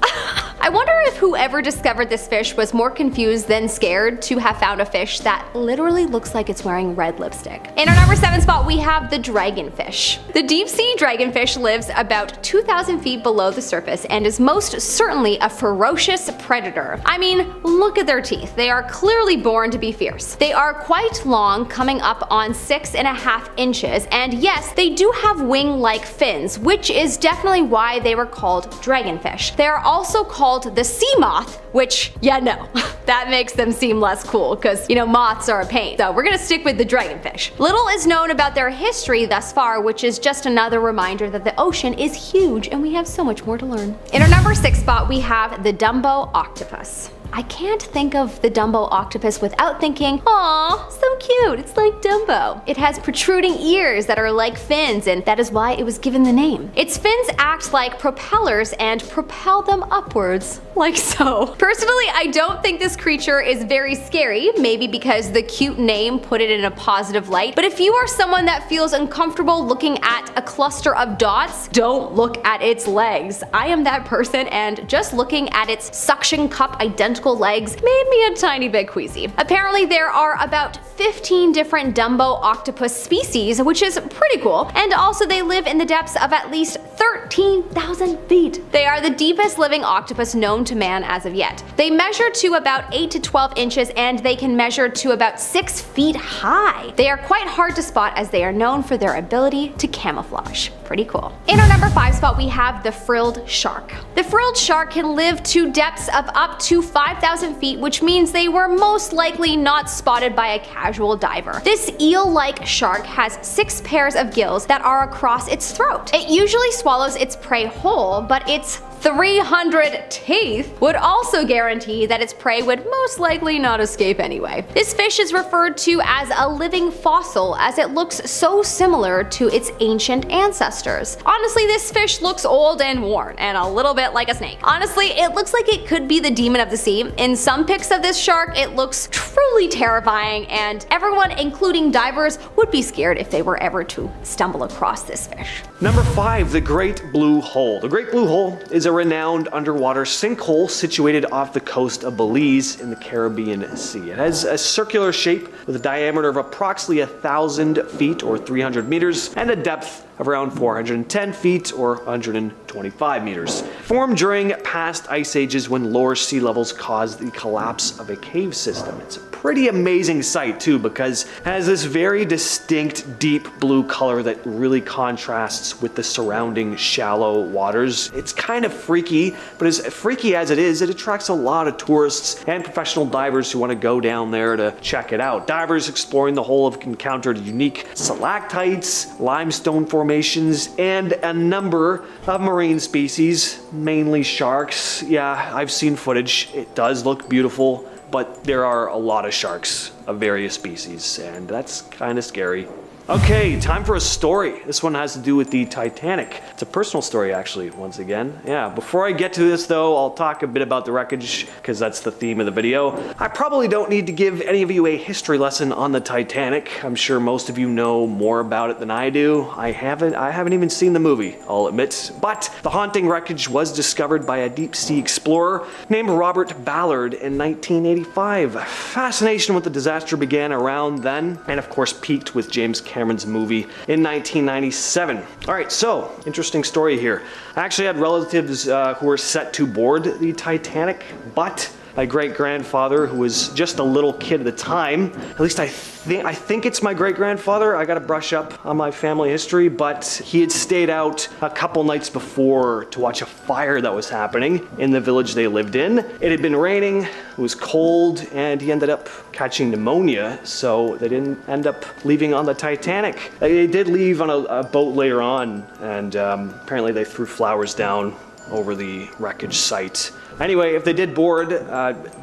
I wonder if whoever discovered this fish was more confused than scared to have found a fish that literally looks like it's wearing red lipstick. In our number 7 spot, we have the dragonfish. The deep-sea dragonfish lives about 2,000 feet below the surface and is most certainly a ferocious predator. I mean, look at their teeth. They are clearly born to be fierce. They are quite long, coming up on 6.5 inches, and yes, they do have wing-like fins, which is definitely why they were called dragonfish. They are also called the sea moth, which, yeah, no, that makes them seem less cool because, you know, moths are a pain. So we're gonna stick with the dragonfish. Little is known about their history thus far, which is just another reminder that the ocean is huge and we have so much more to learn. In our number 6 spot, we have the Dumbo octopus. I can't think of the Dumbo octopus without thinking, aw, so cute, it's like Dumbo. It has protruding ears that are like fins, and that is why it was given the name. Its fins act like propellers and propel them upwards, like so. Personally, I don't think this creature is very scary, maybe because the cute name put it in a positive light, but if you are someone that feels uncomfortable looking at a cluster of dots, don't look at its legs. I am that person, and just looking at its suction cup identical legs made me a tiny bit queasy. Apparently there are about 15 different Dumbo octopus species, which is pretty cool, and also they live in the depths of at least 13,000 feet. They are the deepest living octopus known to man as of yet. They measure to about 8 to 12 inches and they can measure to about 6 feet high. They are quite hard to spot as they are known for their ability to camouflage. Pretty cool. In our number 5 spot, we have the frilled shark. The frilled shark can live to depths of up to 5,000 feet, which means they were most likely not spotted by a casual diver. This eel-like shark has 6 pairs of gills that are across its throat. It usually swallows its prey whole, but its 300 teeth would also guarantee that its prey would most likely not escape anyway. This fish is referred to as a living fossil as it looks so similar to its ancient ancestors. Honestly, this fish looks old and worn, and a little bit like a snake. Honestly, it looks like it could be the demon of the sea. In some pics of this shark, it looks truly terrifying, and everyone, including divers, would be scared if they were ever to stumble across this fish. Number 5, the Great Blue Hole. The Great Blue Hole is a renowned underwater sinkhole situated off the coast of Belize in the Caribbean Sea. It has a circular shape with a diameter of approximately 1,000 feet or 300 meters and a depth of around 410 feet or 125 meters. Formed during past ice ages when lower sea levels caused the collapse of a cave system. It's a pretty amazing sight too, because it has this very distinct deep blue color that really contrasts with the surrounding shallow waters. It's kind of freaky, but as freaky as it is, it attracts a lot of tourists and professional divers who want to go down there to check it out. Divers exploring the hole have encountered unique stalactites, limestone formations, and a number of marine species, mainly sharks. Yeah, I've seen footage. It does look beautiful, but there are a lot of sharks of various species, and that's kind of scary. Okay, time for a story. This one has to do with the Titanic. It's a personal story, actually, once again. Yeah, before I get to this, though, I'll talk a bit about the wreckage, because that's the theme of the video. I probably don't need to give any of you a history lesson on the Titanic. I'm sure most of you know more about it than I do. I haven't even seen the movie, I'll admit. But the haunting wreckage was discovered by a deep sea explorer named Robert Ballard in 1985. Fascination with the disaster began around then, and of course peaked with James Cameron's movie in 1997. Alright, so, interesting story here. I actually had relatives who were set to board the Titanic, but my great-grandfather, who was just a little kid at the time, at least I think it's my great-grandfather, I gotta brush up on my family history, but he had stayed out a couple nights before to watch a fire that was happening in the village they lived in. It had been raining, it was cold, and he ended up catching pneumonia, so they didn't end up leaving on the Titanic. They did leave on a boat later on, and apparently they threw flowers down over the wreckage site. Anyway, if they did board,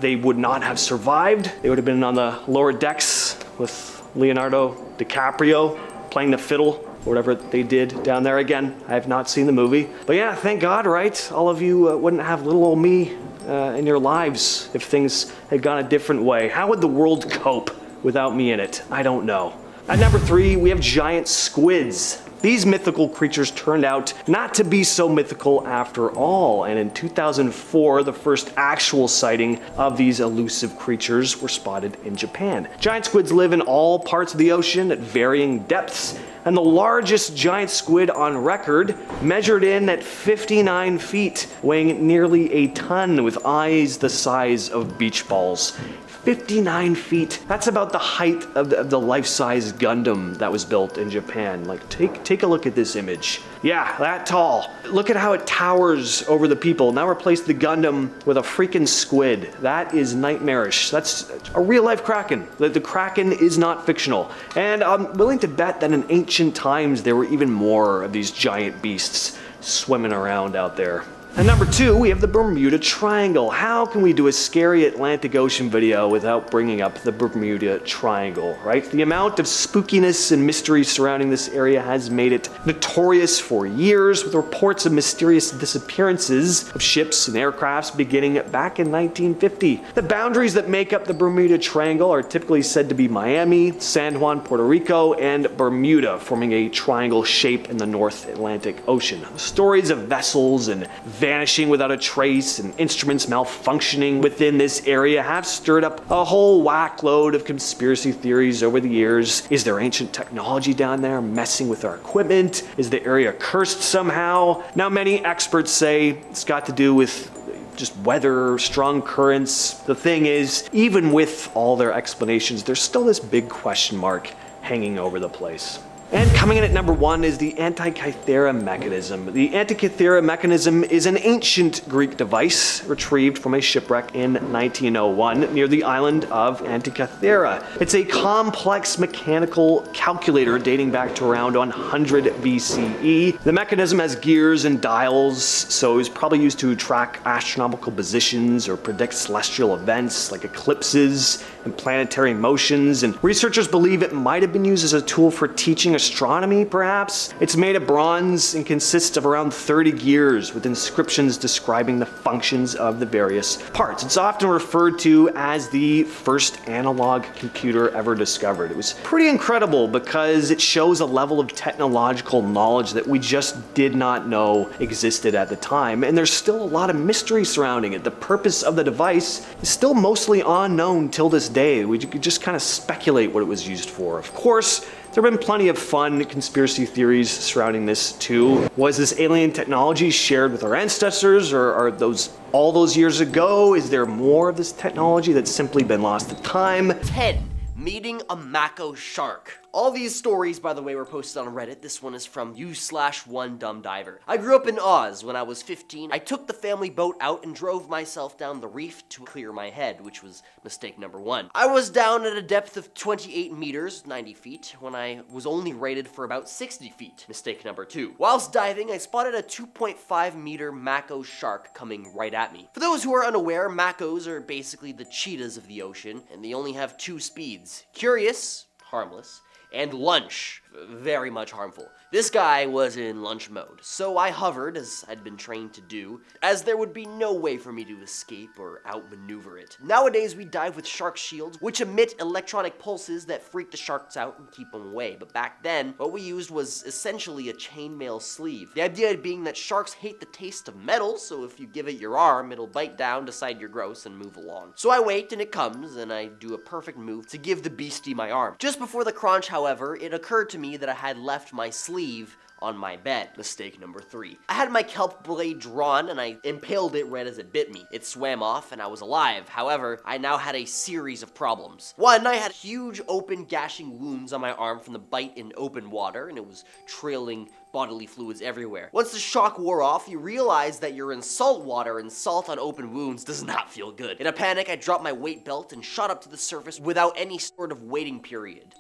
they would not have survived. They would have been on the lower decks with Leonardo DiCaprio playing the fiddle, or whatever they did down there. Again, I have not seen the movie. But yeah, thank God, right? All of you wouldn't have little old me in your lives if things had gone a different way. How would the world cope without me in it? I don't know. At number 3, we have giant squids. These mythical creatures turned out not to be so mythical after all, and in 2004, the first actual sighting of these elusive creatures were spotted in Japan. Giant squids live in all parts of the ocean at varying depths, and the largest giant squid on record measured in at 59 feet, weighing nearly a ton with eyes the size of beach balls. 59 feet. That's about the height of the life-size Gundam that was built in Japan. Like, take a look at this image. Yeah, that tall. Look at how it towers over the people. Now replace the Gundam with a freaking squid. That is nightmarish. That's a real-life Kraken. The Kraken is not fictional. And I'm willing to bet that in ancient times there were even more of these giant beasts swimming around out there. And number 2, we have the Bermuda Triangle. How can we do a scary Atlantic Ocean video without bringing up the Bermuda Triangle, right? The amount of spookiness and mystery surrounding this area has made it notorious for years, with reports of mysterious disappearances of ships and aircrafts beginning back in 1950. The boundaries that make up the Bermuda Triangle are typically said to be Miami, San Juan, Puerto Rico, and Bermuda, forming a triangle shape in the North Atlantic Ocean. The stories of vessels and vanishing without a trace and instruments malfunctioning within this area have stirred up a whole whack load of conspiracy theories over the years. Is there ancient technology down there messing with our equipment? Is the area cursed somehow? Now, many experts say it's got to do with just weather, strong currents. The thing is, even with all their explanations, there's still this big question mark hanging over the place. And coming in at number 1 is the Antikythera mechanism. The Antikythera mechanism is an ancient Greek device retrieved from a shipwreck in 1901 near the island of Antikythera. It's a complex mechanical calculator dating back to around 100 BCE. The mechanism has gears and dials, so it was probably used to track astronomical positions or predict celestial events like eclipses and planetary motions, and researchers believe it might have been used as a tool for teaching astronomy, perhaps. It's made of bronze and consists of around 30 gears with inscriptions describing the functions of the various parts. It's often referred to as the first analog computer ever discovered. It was pretty incredible because it shows a level of technological knowledge that we just did not know existed at the time, and there's still a lot of mystery surrounding it. The purpose of the device is still mostly unknown till this day. We could just kind of speculate what it was used for. Of course, there have been plenty of fun conspiracy theories surrounding this too. Was this alien technology shared with our ancestors, or are those all those years ago? Is there more of this technology that's simply been lost to time? 10. Meeting a mako shark. All these stories, by the way, were posted on Reddit. This one is from u/1dumbdiver. I grew up in Oz. When I was 15, I took the family boat out and drove myself down the reef to clear my head, which was mistake number 1. I was down at a depth of 28 meters, 90 feet, when I was only rated for about 60 feet, mistake number 2. Whilst diving, I spotted a 2.5 meter mako shark coming right at me. For those who are unaware, makos are basically the cheetahs of the ocean, and they only have 2 speeds: curious, harmless, and lunch, very much harmful. This guy was in lunch mode, so I hovered, as I'd been trained to do, as there would be no way for me to escape or outmaneuver it. Nowadays, we dive with shark shields, which emit electronic pulses that freak the sharks out and keep them away. But back then, what we used was essentially a chainmail sleeve. The idea being that sharks hate the taste of metal, so if you give it your arm, it'll bite down, decide you're gross, and move along. So I wait, and it comes, and I do a perfect move to give the beastie my arm. Just before the crunch, however, it occurred to me that I had left my sleeve on my bed. Mistake number 3. I had my kelp blade drawn and I impaled it right as it bit me. It swam off and I was alive. However, I now had a series of problems. 1, I had huge open gashing wounds on my arm from the bite in open water, and it was trailing bodily fluids everywhere. Once the shock wore off, you realize that you're in salt water, and salt on open wounds does not feel good. In a panic, I dropped my weight belt and shot up to the surface without any sort of waiting period,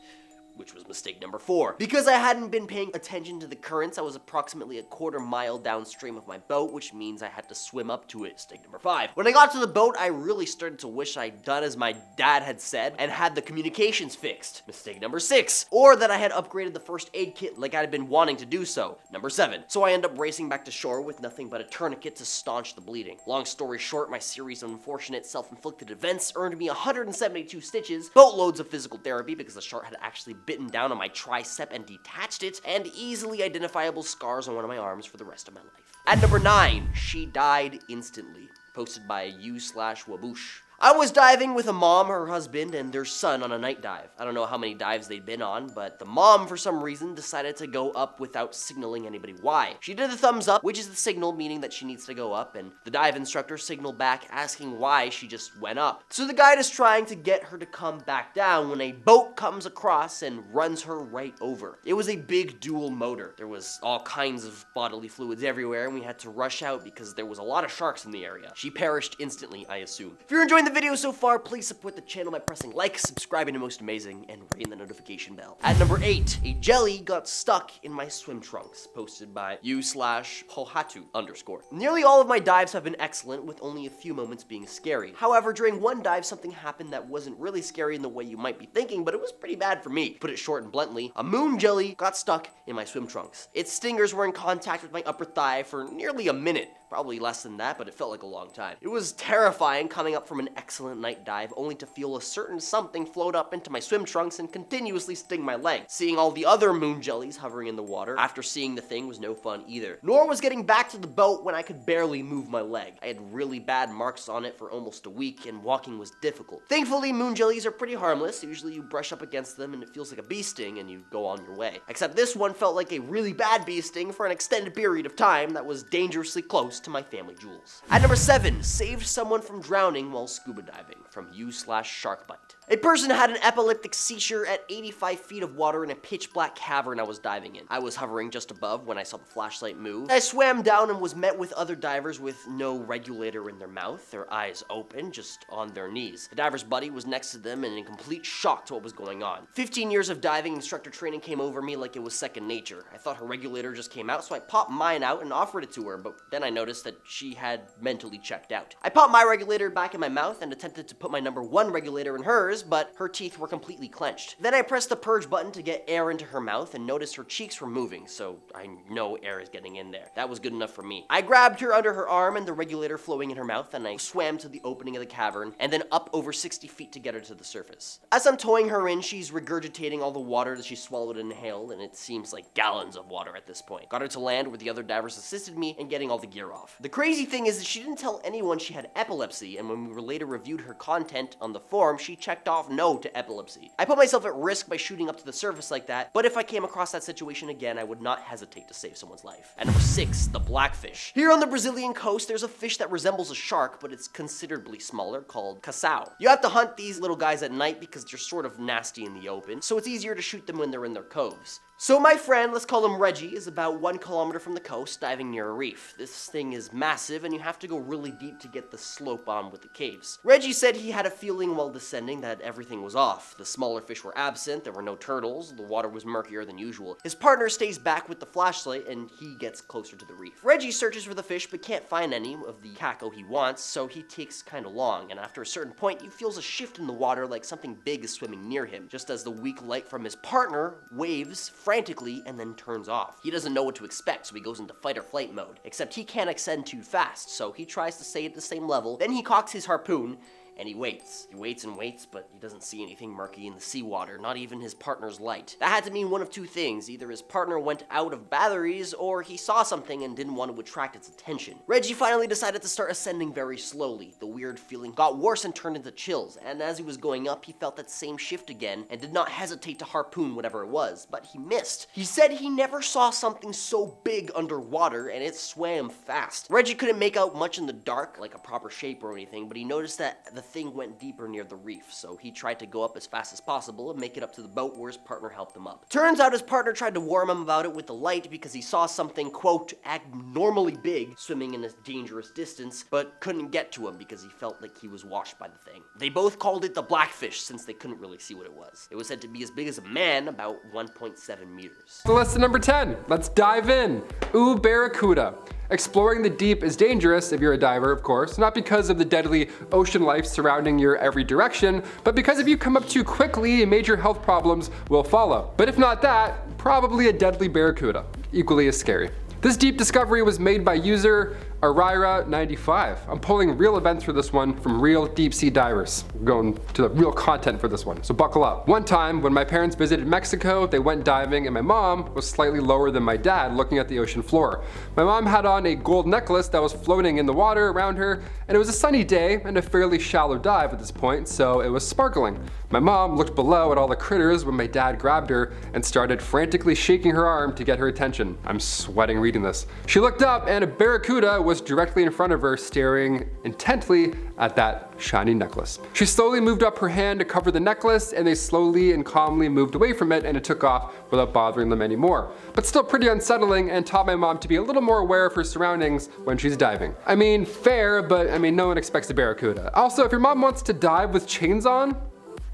which was mistake number 4. Because I hadn't been paying attention to the currents, I was approximately a quarter mile downstream of my boat, which means I had to swim up to it. Mistake number 5. When I got to the boat, I really started to wish I'd done as my dad had said and had the communications fixed. Mistake number 6. Or that I had upgraded the first aid kit like I'd been wanting to do so. Number 7. So I end up racing back to shore with nothing but a tourniquet to staunch the bleeding. Long story short, my series of unfortunate self-inflicted events earned me 172 stitches, boatloads of physical therapy because the shark had actually bitten down on my tricep and detached it, and easily identifiable scars on one of my arms for the rest of my life. At number 9, she died instantly. Posted by u/waboosh. I was diving with a mom, her husband, and their son on a night dive. I don't know how many dives they'd been on, but the mom, for some reason, decided to go up without signaling anybody why. She did the thumbs up, which is the signal meaning that she needs to go up, and the dive instructor signaled back asking why she just went up. So the guide is trying to get her to come back down when a boat comes across and runs her right over. It was a big dual motor. There was all kinds of bodily fluids everywhere, and we had to rush out because there was a lot of sharks in the area. She perished instantly, I assume. If you're enjoying the video so far, please support the channel by pressing like, subscribing to Most Amazing, and ringing the notification bell. At number 8, a jelly got stuck in my swim trunks. Posted by u/pohatu_. Nearly all of my dives have been excellent, with only a few moments being scary. However, during one dive, something happened that wasn't really scary in the way you might be thinking, but it was pretty bad for me. Put it short and bluntly, a moon jelly got stuck in my swim trunks. Its stingers were in contact with my upper thigh for nearly a minute. Probably less than that, but it felt like a long time. It was terrifying coming up from an excellent night dive, only to feel a certain something float up into my swim trunks and continuously sting my leg. Seeing all the other moon jellies hovering in the water after seeing the thing was no fun either. Nor was getting back to the boat when I could barely move my leg. I had really bad marks on it for almost a week, and walking was difficult. Thankfully, moon jellies are pretty harmless. Usually you brush up against them and it feels like a bee sting and you go on your way. Except this one felt like a really bad bee sting for an extended period of time that was dangerously close to my family jewels. At number 7, saved someone from drowning while scuba diving. from u/sharkbite. A person had an epileptic seizure at 85 feet of water in a pitch black cavern I was diving in. I was hovering just above when I saw the flashlight move. I swam down and was met with other divers with no regulator in their mouth, their eyes open, just on their knees. The diver's buddy was next to them and in complete shock to what was going on. 15 years of diving instructor training came over me like it was second nature. I thought her regulator just came out, so I popped mine out and offered it to her, but then I noticed that she had mentally checked out. I popped my regulator back in my mouth and attempted to put my number 1 regulator in hers, but her teeth were completely clenched. Then I pressed the purge button to get air into her mouth and noticed her cheeks were moving, so I know air is getting in there. That was good enough for me. I grabbed her under her arm and the regulator flowing in her mouth, and I swam to the opening of the cavern and then up over 60 feet to get her to the surface. As I'm towing her in, she's regurgitating all the water that she swallowed and inhaled, and it seems like gallons of water at this point. Got her to land where the other divers assisted me in getting all the gear off. The crazy thing is that she didn't tell anyone she had epilepsy, and when we later reviewed her content on the form, she checked off no to epilepsy. I put myself at risk by shooting up to the surface like that, but if I came across that situation again, I would not hesitate to save someone's life. And number 6, the blackfish. Here on the Brazilian coast, there's a fish that resembles a shark, but it's considerably smaller, called caçao. You have to hunt these little guys at night because they're sort of nasty in the open, so it's easier to shoot them when they're in their coves. So my friend, let's call him Reggie, is about 1 kilometer from the coast, diving near a reef. This thing is massive, and you have to go really deep to get the slope on with the caves. Reggie said he had a feeling while descending that everything was off. The smaller fish were absent, there were no turtles, the water was murkier than usual. His partner stays back with the flashlight, and he gets closer to the reef. Reggie searches for the fish, but can't find any of the caco he wants, so he takes kinda long, and after a certain point, he feels a shift in the water like something big is swimming near him, just as the weak light from his partner waves frantically and then turns off. He doesn't know what to expect, so he goes into fight or flight mode, except he can't ascend too fast, so he tries to stay at the same level, then he cocks his harpoon, and he waits. He waits and waits, but he doesn't see anything murky in the seawater, not even his partner's light. That had to mean one of 2 things. Either his partner went out of batteries, or he saw something and didn't want to attract its attention. Reggie finally decided to start ascending very slowly. The weird feeling got worse and turned into chills, and as he was going up, he felt that same shift again, and did not hesitate to harpoon whatever it was, but he missed. He said he never saw something so big underwater, and it swam fast. Reggie couldn't make out much in the dark, like a proper shape or anything, but he noticed that the thing went deeper near the reef, so he tried to go up as fast as possible and make it up to the boat where his partner helped him up. Turns out his partner tried to warn him about it with the light because he saw something, quote, abnormally big swimming in a dangerous distance, but couldn't get to him because he felt like he was washed by the thing. They both called it the blackfish since they couldn't really see what it was. It was said to be as big as a man, about 1.7 meters. So lesson number 10, let's dive in. Ooh, barracuda. Exploring the deep is dangerous if you're a diver, of course, not because of the deadly ocean life surrounding your every direction, but because if you come up too quickly, major health problems will follow. But if not that, probably a deadly barracuda, equally as scary. This deep discovery was made by user Arira95. I'm pulling real events for this one from real deep sea divers. We're going to the real content for this one, so buckle up. One time when my parents visited Mexico, they went diving and my mom was slightly lower than my dad looking at the ocean floor. My mom had on a gold necklace that was floating in the water around her, and it was a sunny day and a fairly shallow dive at this point, so it was sparkling. My mom looked below at all the critters when my dad grabbed her and started frantically shaking her arm to get her attention. I'm sweating reading this. She looked up and a barracuda was directly in front of her, staring intently at that shiny necklace. She slowly moved up her hand to cover the necklace, and they slowly and calmly moved away from it, and it took off without bothering them anymore. But still pretty unsettling, and taught my mom to be a little more aware of her surroundings when she's diving. I mean, fair, but I mean, no one expects a barracuda. Also, if your mom wants to dive with chains on,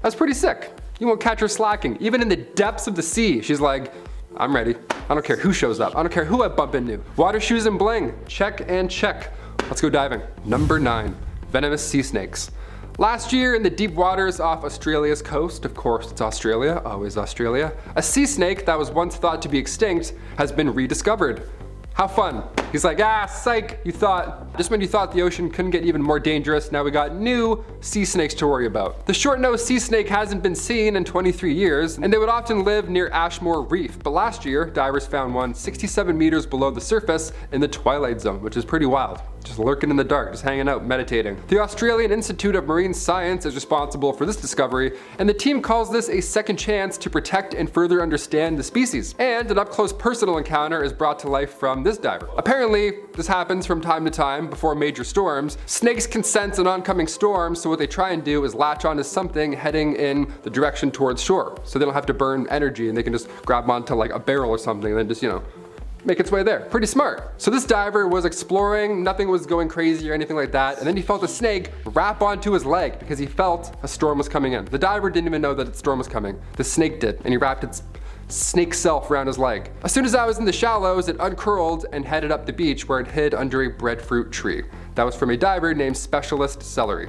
that's pretty sick. You won't catch her slacking. Even in the depths of the sea, she's like, I'm ready. I don't care who shows up. I don't care who I bump into. Water shoes and bling. Check and check. Let's go diving. Number 9, venomous sea snakes. Last year in the deep waters off Australia's coast, of course it's Australia, always Australia, a sea snake that was once thought to be extinct has been rediscovered. How fun. He's like, psych, you thought. Just when you thought the ocean couldn't get even more dangerous, now we got new sea snakes to worry about. The short-nosed sea snake hasn't been seen in 23 years, and they would often live near Ashmore Reef, but last year, divers found one 67 meters below the surface in the twilight zone, which is pretty wild. just lurking in the dark, just hanging out, meditating. The Australian Institute of Marine Science is responsible for this discovery, and the team calls this a second chance to protect and further understand the species. And an up-close personal encounter is brought to life from this diver. Apparently, this happens from time to time before major storms. Snakes can sense an oncoming storm, so what they try and do is latch onto something heading in the direction towards shore, so they don't have to burn energy and they can just grab onto like a barrel or something and then just, make its way there. Pretty smart. So this diver was exploring, nothing was going crazy or anything like that, and then he felt a snake wrap onto his leg because he felt a storm was coming in. The diver didn't even know that a storm was coming. The snake did, and he wrapped its snake self around his leg. As soon as I was in the shallows, it uncurled and headed up the beach where it hid under a breadfruit tree. That was from a diver named Specialist Celery.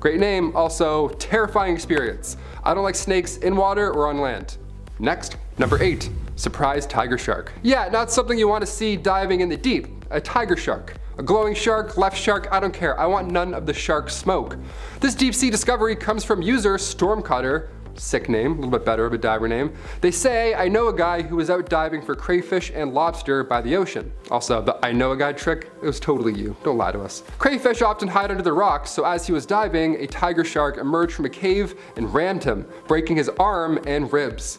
Great name, also terrifying experience. I don't like snakes in water or on land. Next, number 8, surprise tiger shark. Yeah, not something you want to see diving in the deep. A tiger shark. A glowing shark, left shark, I don't care. I want none of the shark smoke. This deep sea discovery comes from user Stormcutter. Sick name, a little bit better of a diver name. They say, I know a guy who was out diving for crayfish and lobster by the ocean. Also, the I know a guy trick, it was totally you. Don't lie to us. Crayfish often hide under the rocks, so as he was diving, a tiger shark emerged from a cave and rammed him, breaking his arm and ribs.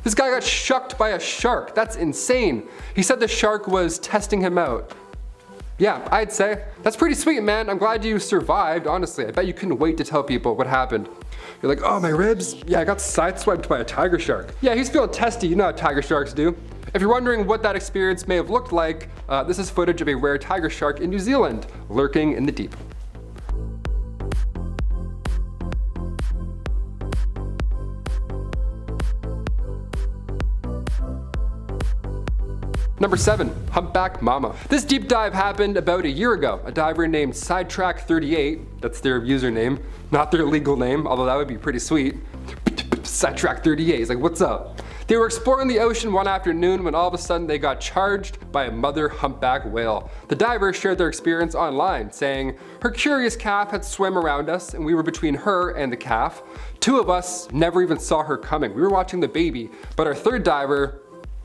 This guy got shucked by a shark. That's insane. He said the shark was testing him out. Yeah, I'd say. That's pretty sweet, man. I'm glad you survived, honestly. I bet you couldn't wait to tell people what happened. You're like, oh, my ribs? Yeah, I got sideswiped by a tiger shark. Yeah, he's feeling testy. You know how tiger sharks do. If you're wondering what that experience may have looked like, this is footage of a rare tiger shark in New Zealand, lurking in the deep. Number 7, Humpback Mama. This deep dive happened about a year ago. A diver named Sidetrack38, that's their username, not their legal name, although that would be pretty sweet. Sidetrack38, he's like, what's up? They were exploring the ocean one afternoon when all of a sudden they got charged by a mother humpback whale. The divers shared their experience online, saying, her curious calf had swam around us and we were between her and the calf. 2 of us never even saw her coming. We were watching the baby, but our third diver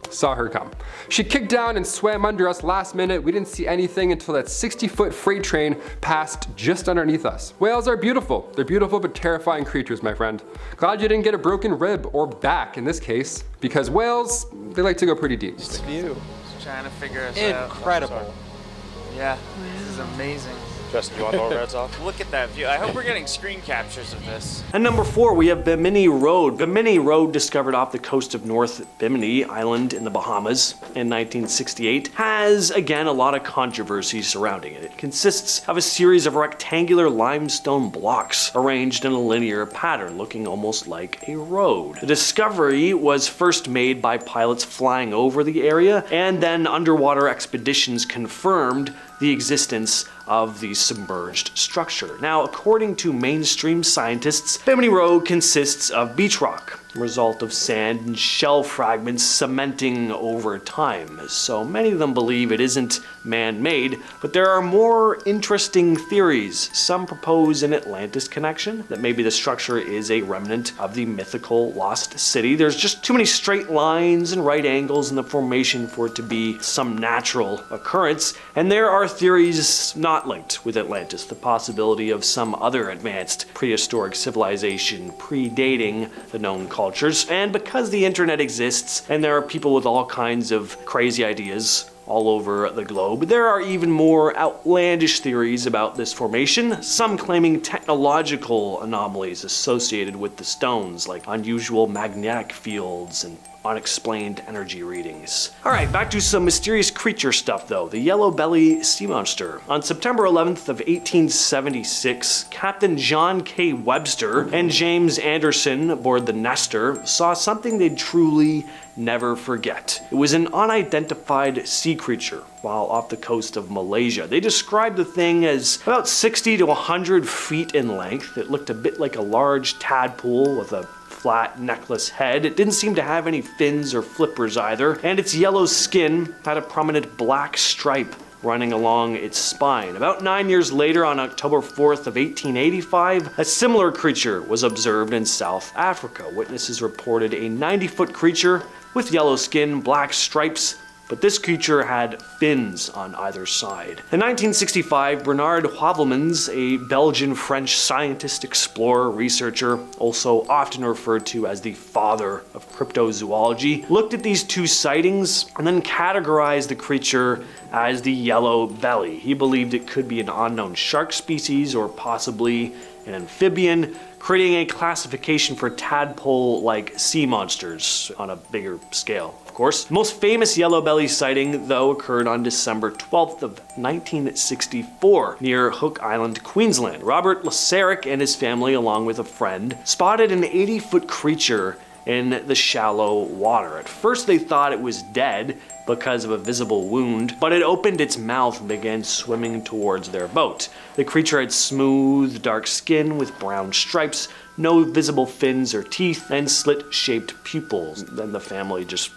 saw her come. She kicked down and swam under us last minute. We didn't see anything until that 60-foot freight train passed just underneath us. Whales are beautiful. They're beautiful but terrifying creatures, my friend. Glad you didn't get a broken rib or back in this case, because whales, they like to go pretty deep. Just view. Just trying to figure us out. Incredible. Yeah, this is amazing. Justin, you want the overheads off? Look at that view. I hope we're getting screen captures of this. And number 4, we have Bimini Road. Bimini Road, discovered off the coast of North Bimini Island in the Bahamas in 1968, has again a lot of controversy surrounding it. It consists of a series of rectangular limestone blocks arranged in a linear pattern looking almost like a road. The discovery was first made by pilots flying over the area, and then underwater expeditions confirmed the existence of the submerged structure. Now, according to mainstream scientists, Bimini Road consists of beach rock, a result of sand and shell fragments cementing over time. So many of them believe it isn't man-made, but there are more interesting theories. Some propose an Atlantis connection, that maybe the structure is a remnant of the mythical lost city. There's just too many straight lines and right angles in the formation for it to be some natural occurrence, and there are theories not linked with Atlantis, the possibility of some other advanced prehistoric civilization predating the known cultures. And because the internet exists and there are people with all kinds of crazy ideas all over the globe, there are even more outlandish theories about this formation, some claiming technological anomalies associated with the stones, like unusual magnetic fields and unexplained energy readings. Alright, back to some mysterious creature stuff though. The yellow belly sea monster. On September 11th of 1876, Captain John K. Webster and James Anderson aboard the Nestor saw something they'd truly never forget. It was an unidentified sea creature while off the coast of Malaysia. They described the thing as about 60 to 100 feet in length. It looked a bit like a large tadpole with a flat necklace head. It didn't seem to have any fins or flippers either, and its yellow skin had a prominent black stripe running along its spine. About 9 years later, on October 4th of 1885, a similar creature was observed in South Africa. Witnesses reported a 90-foot creature with yellow skin, black stripes, but this creature had fins on either side. In 1965, Bernard Heuvelmans, a Belgian-French scientist, explorer, researcher, also often referred to as the father of cryptozoology, looked at these two sightings and then categorized the creature as the yellow belly. He believed it could be an unknown shark species or possibly an amphibian, creating a classification for tadpole-like sea monsters on a bigger scale, of course. The most famous yellow belly sighting, though, occurred on December 12th of 1964 near Hook Island, Queensland. Robert Lasarick and his family, along with a friend, spotted an 80-foot creature in the shallow water. At first they thought it was dead because of a visible wound, but it opened its mouth and began swimming towards their boat. The creature had smooth, dark skin with brown stripes, no visible fins or teeth, and slit-shaped pupils. Then the family just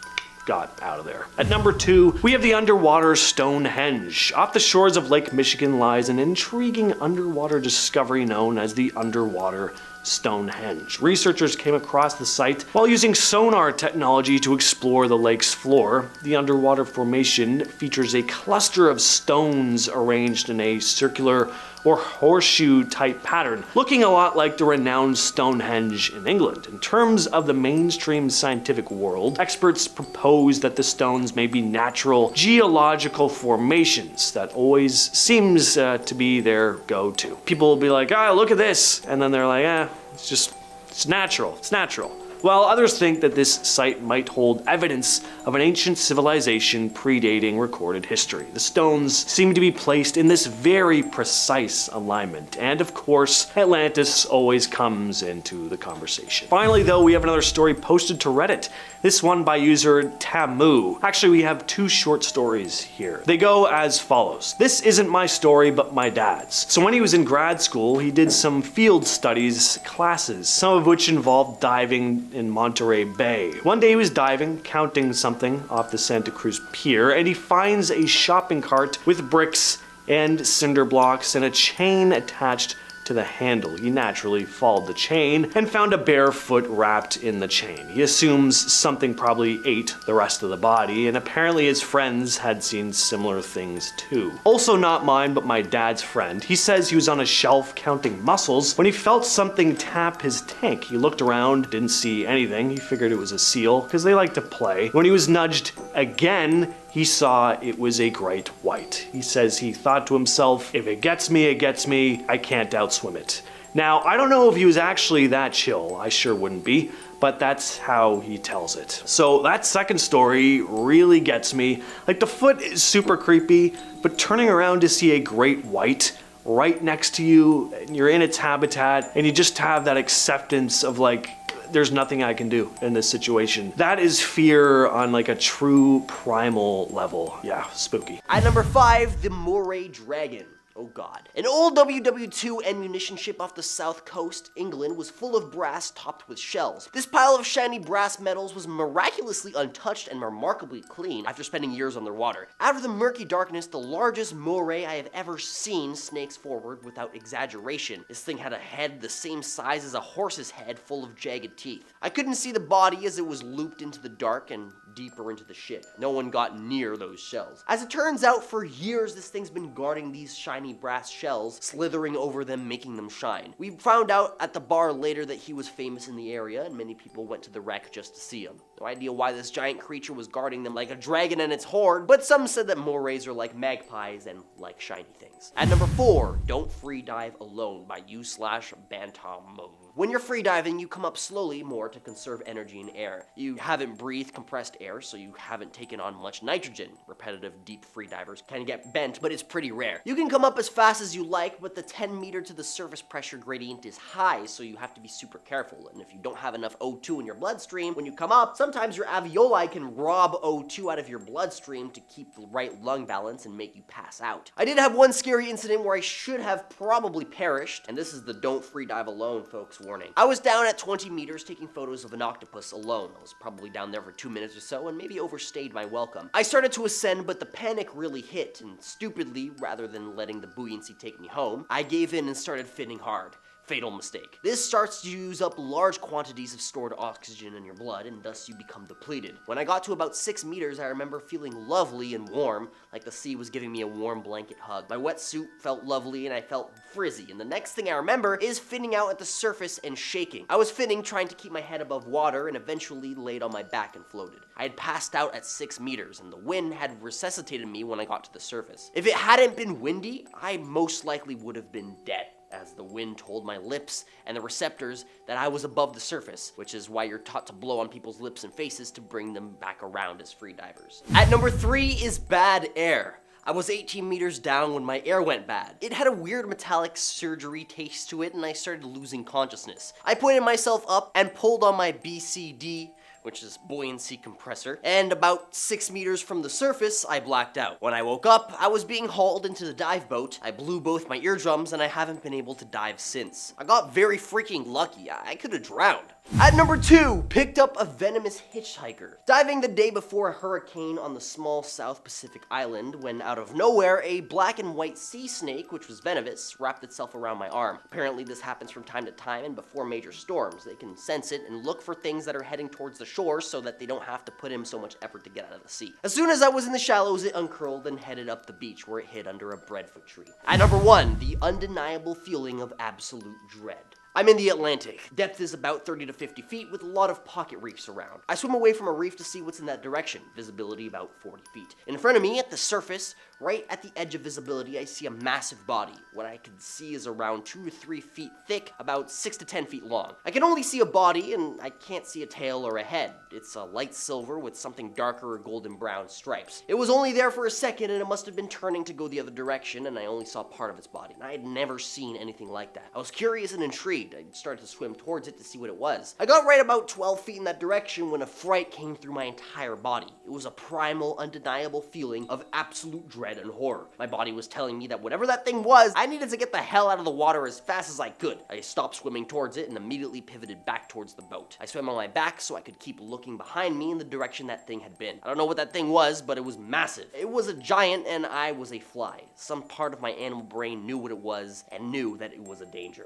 got out of there. At number 2, we have the underwater Stonehenge. Off the shores of Lake Michigan lies an intriguing underwater discovery known as the underwater Stonehenge. Researchers came across the site while using sonar technology to explore the lake's floor. The underwater formation features a cluster of stones arranged in a circular or horseshoe-type pattern, looking a lot like the renowned Stonehenge in England. In terms of the mainstream scientific world, experts propose that the stones may be natural geological formations. That always seems to be their go-to. People will be like, look at this, and then they're like, it's natural, it's natural. While others think that this site might hold evidence of an ancient civilization predating recorded history. The stones seem to be placed in this very precise alignment, and of course, Atlantis always comes into the conversation. Finally, though, we have another story posted to Reddit. This one by user Tamu. Actually, we have 2 short stories here. They go as follows. This isn't my story, but my dad's. So when he was in grad school, he did some field studies classes, some of which involved diving in Monterey Bay. One day he was diving, counting something off the Santa Cruz Pier, and he finds a shopping cart with bricks and cinder blocks and a chain attached to the handle. He naturally followed the chain and found a bare foot wrapped in the chain. He assumes something probably ate the rest of the body, and apparently his friends had seen similar things too. Also not mine, but my dad's friend. He says he was on a shelf counting mussels when he felt something tap his tank. He looked around, didn't see anything. He figured it was a seal, because they like to play. When he was nudged again, he saw it was a great white. He says he thought to himself, if it gets me, it gets me. I can't outswim it. Now, I don't know if he was actually that chill. I sure wouldn't be, but that's how he tells it. So that second story really gets me. Like, the foot is super creepy, but turning around to see a great white right next to you, and you're in its habitat, and you just have that acceptance of like, there's nothing I can do in this situation. That is fear on like a true primal level. Yeah, spooky. At number 5, the Moray Dragon. Oh god. An old WW2 ammunition ship off the south coast, England, was full of brass topped with shells. This pile of shiny brass metals was miraculously untouched and remarkably clean after spending years underwater. Out of the murky darkness, the largest moray I have ever seen snakes forward without exaggeration. This thing had a head the same size as a horse's head full of jagged teeth. I couldn't see the body as it was looped into the dark and deeper into the ship. No one got near those shells. As it turns out, for years this thing's been guarding these shiny brass shells, slithering over them, making them shine. We found out at the bar later that he was famous in the area, and many people went to the wreck just to see him. No idea why this giant creature was guarding them like a dragon and its horde, but some said that morays are like magpies and like shiny things. At number 4, Don't Free Dive Alone by u/Bantam. When you're free diving, you come up slowly more to conserve energy and air. You haven't breathed compressed air, so you haven't taken on much nitrogen. Repetitive deep free divers can get bent, but it's pretty rare. You can come up as fast as you like, but the 10 meter to the surface pressure gradient is high, so you have to be super careful. And if you don't have enough O2 in your bloodstream, when you come up, sometimes your alveoli can rob O2 out of your bloodstream to keep the right lung balance and make you pass out. I did have one scary incident where I should have probably perished, and this is the Don't Free Dive Alone, folks. Warning. I was down at 20 meters taking photos of an octopus alone. I was probably down there for 2 minutes or so and maybe overstayed my welcome. I started to ascend, but the panic really hit, and stupidly, rather than letting the buoyancy take me home, I gave in and started finning hard. Fatal mistake. This starts to use up large quantities of stored oxygen in your blood, and thus you become depleted. When I got to about 6 meters, I remember feeling lovely and warm, like the sea was giving me a warm blanket hug. My wetsuit felt lovely and I felt frizzy, and the next thing I remember is finning out at the surface and shaking. I was finning, trying to keep my head above water, and eventually laid on my back and floated. I had passed out at 6 meters, and the wind had resuscitated me when I got to the surface. If it hadn't been windy, I most likely would have been dead, as the wind told my lips and the receptors that I was above the surface, which is why you're taught to blow on people's lips and faces to bring them back around as free divers. At number 3 is bad air. I was 18 meters down when my air went bad. It had a weird metallic surgery taste to it, and I started losing consciousness. I pointed myself up and pulled on my BCD, which is buoyancy compressor, and about 6 meters from the surface, I blacked out. When I woke up, I was being hauled into the dive boat. I blew both my eardrums, and I haven't been able to dive since. I got very freaking lucky. I could have drowned. At number 2, picked up a venomous hitchhiker. Diving the day before a hurricane on the small South Pacific island, when out of nowhere, a black and white sea snake, which was venomous, wrapped itself around my arm. Apparently this happens from time to time and before major storms. They can sense it and look for things that are heading towards the shore so that they don't have to put in so much effort to get out of the sea. As soon as I was in the shallows, it uncurled and headed up the beach, where it hid under a breadfruit tree. At number 1, the undeniable feeling of absolute dread. I'm in the Atlantic. Depth is about 30 to 50 feet with a lot of pocket reefs around. I swim away from a reef to see what's in that direction. Visibility about 40 feet. In front of me at the surface, right at the edge of visibility, I see a massive body. What I can see is around 2 to 3 feet thick, about 6 to 10 feet long. I can only see a body and I can't see a tail or a head. It's a light silver with something darker or golden brown stripes. It was only there for a second and it must have been turning to go the other direction, and I only saw part of its body. And I had never seen anything like that. I was curious and intrigued. I started to swim towards it to see what it was. I got right about 12 feet in that direction when a fright came through my entire body. It was a primal, undeniable feeling of absolute dread and horror. My body was telling me that whatever that thing was, I needed to get the hell out of the water as fast as I could. I stopped swimming towards it and immediately pivoted back towards the boat. I swam on my back so I could keep looking behind me in the direction that thing had been. I don't know what that thing was, but it was massive. It was a giant and I was a fly. Some part of my animal brain knew what it was and knew that it was a danger.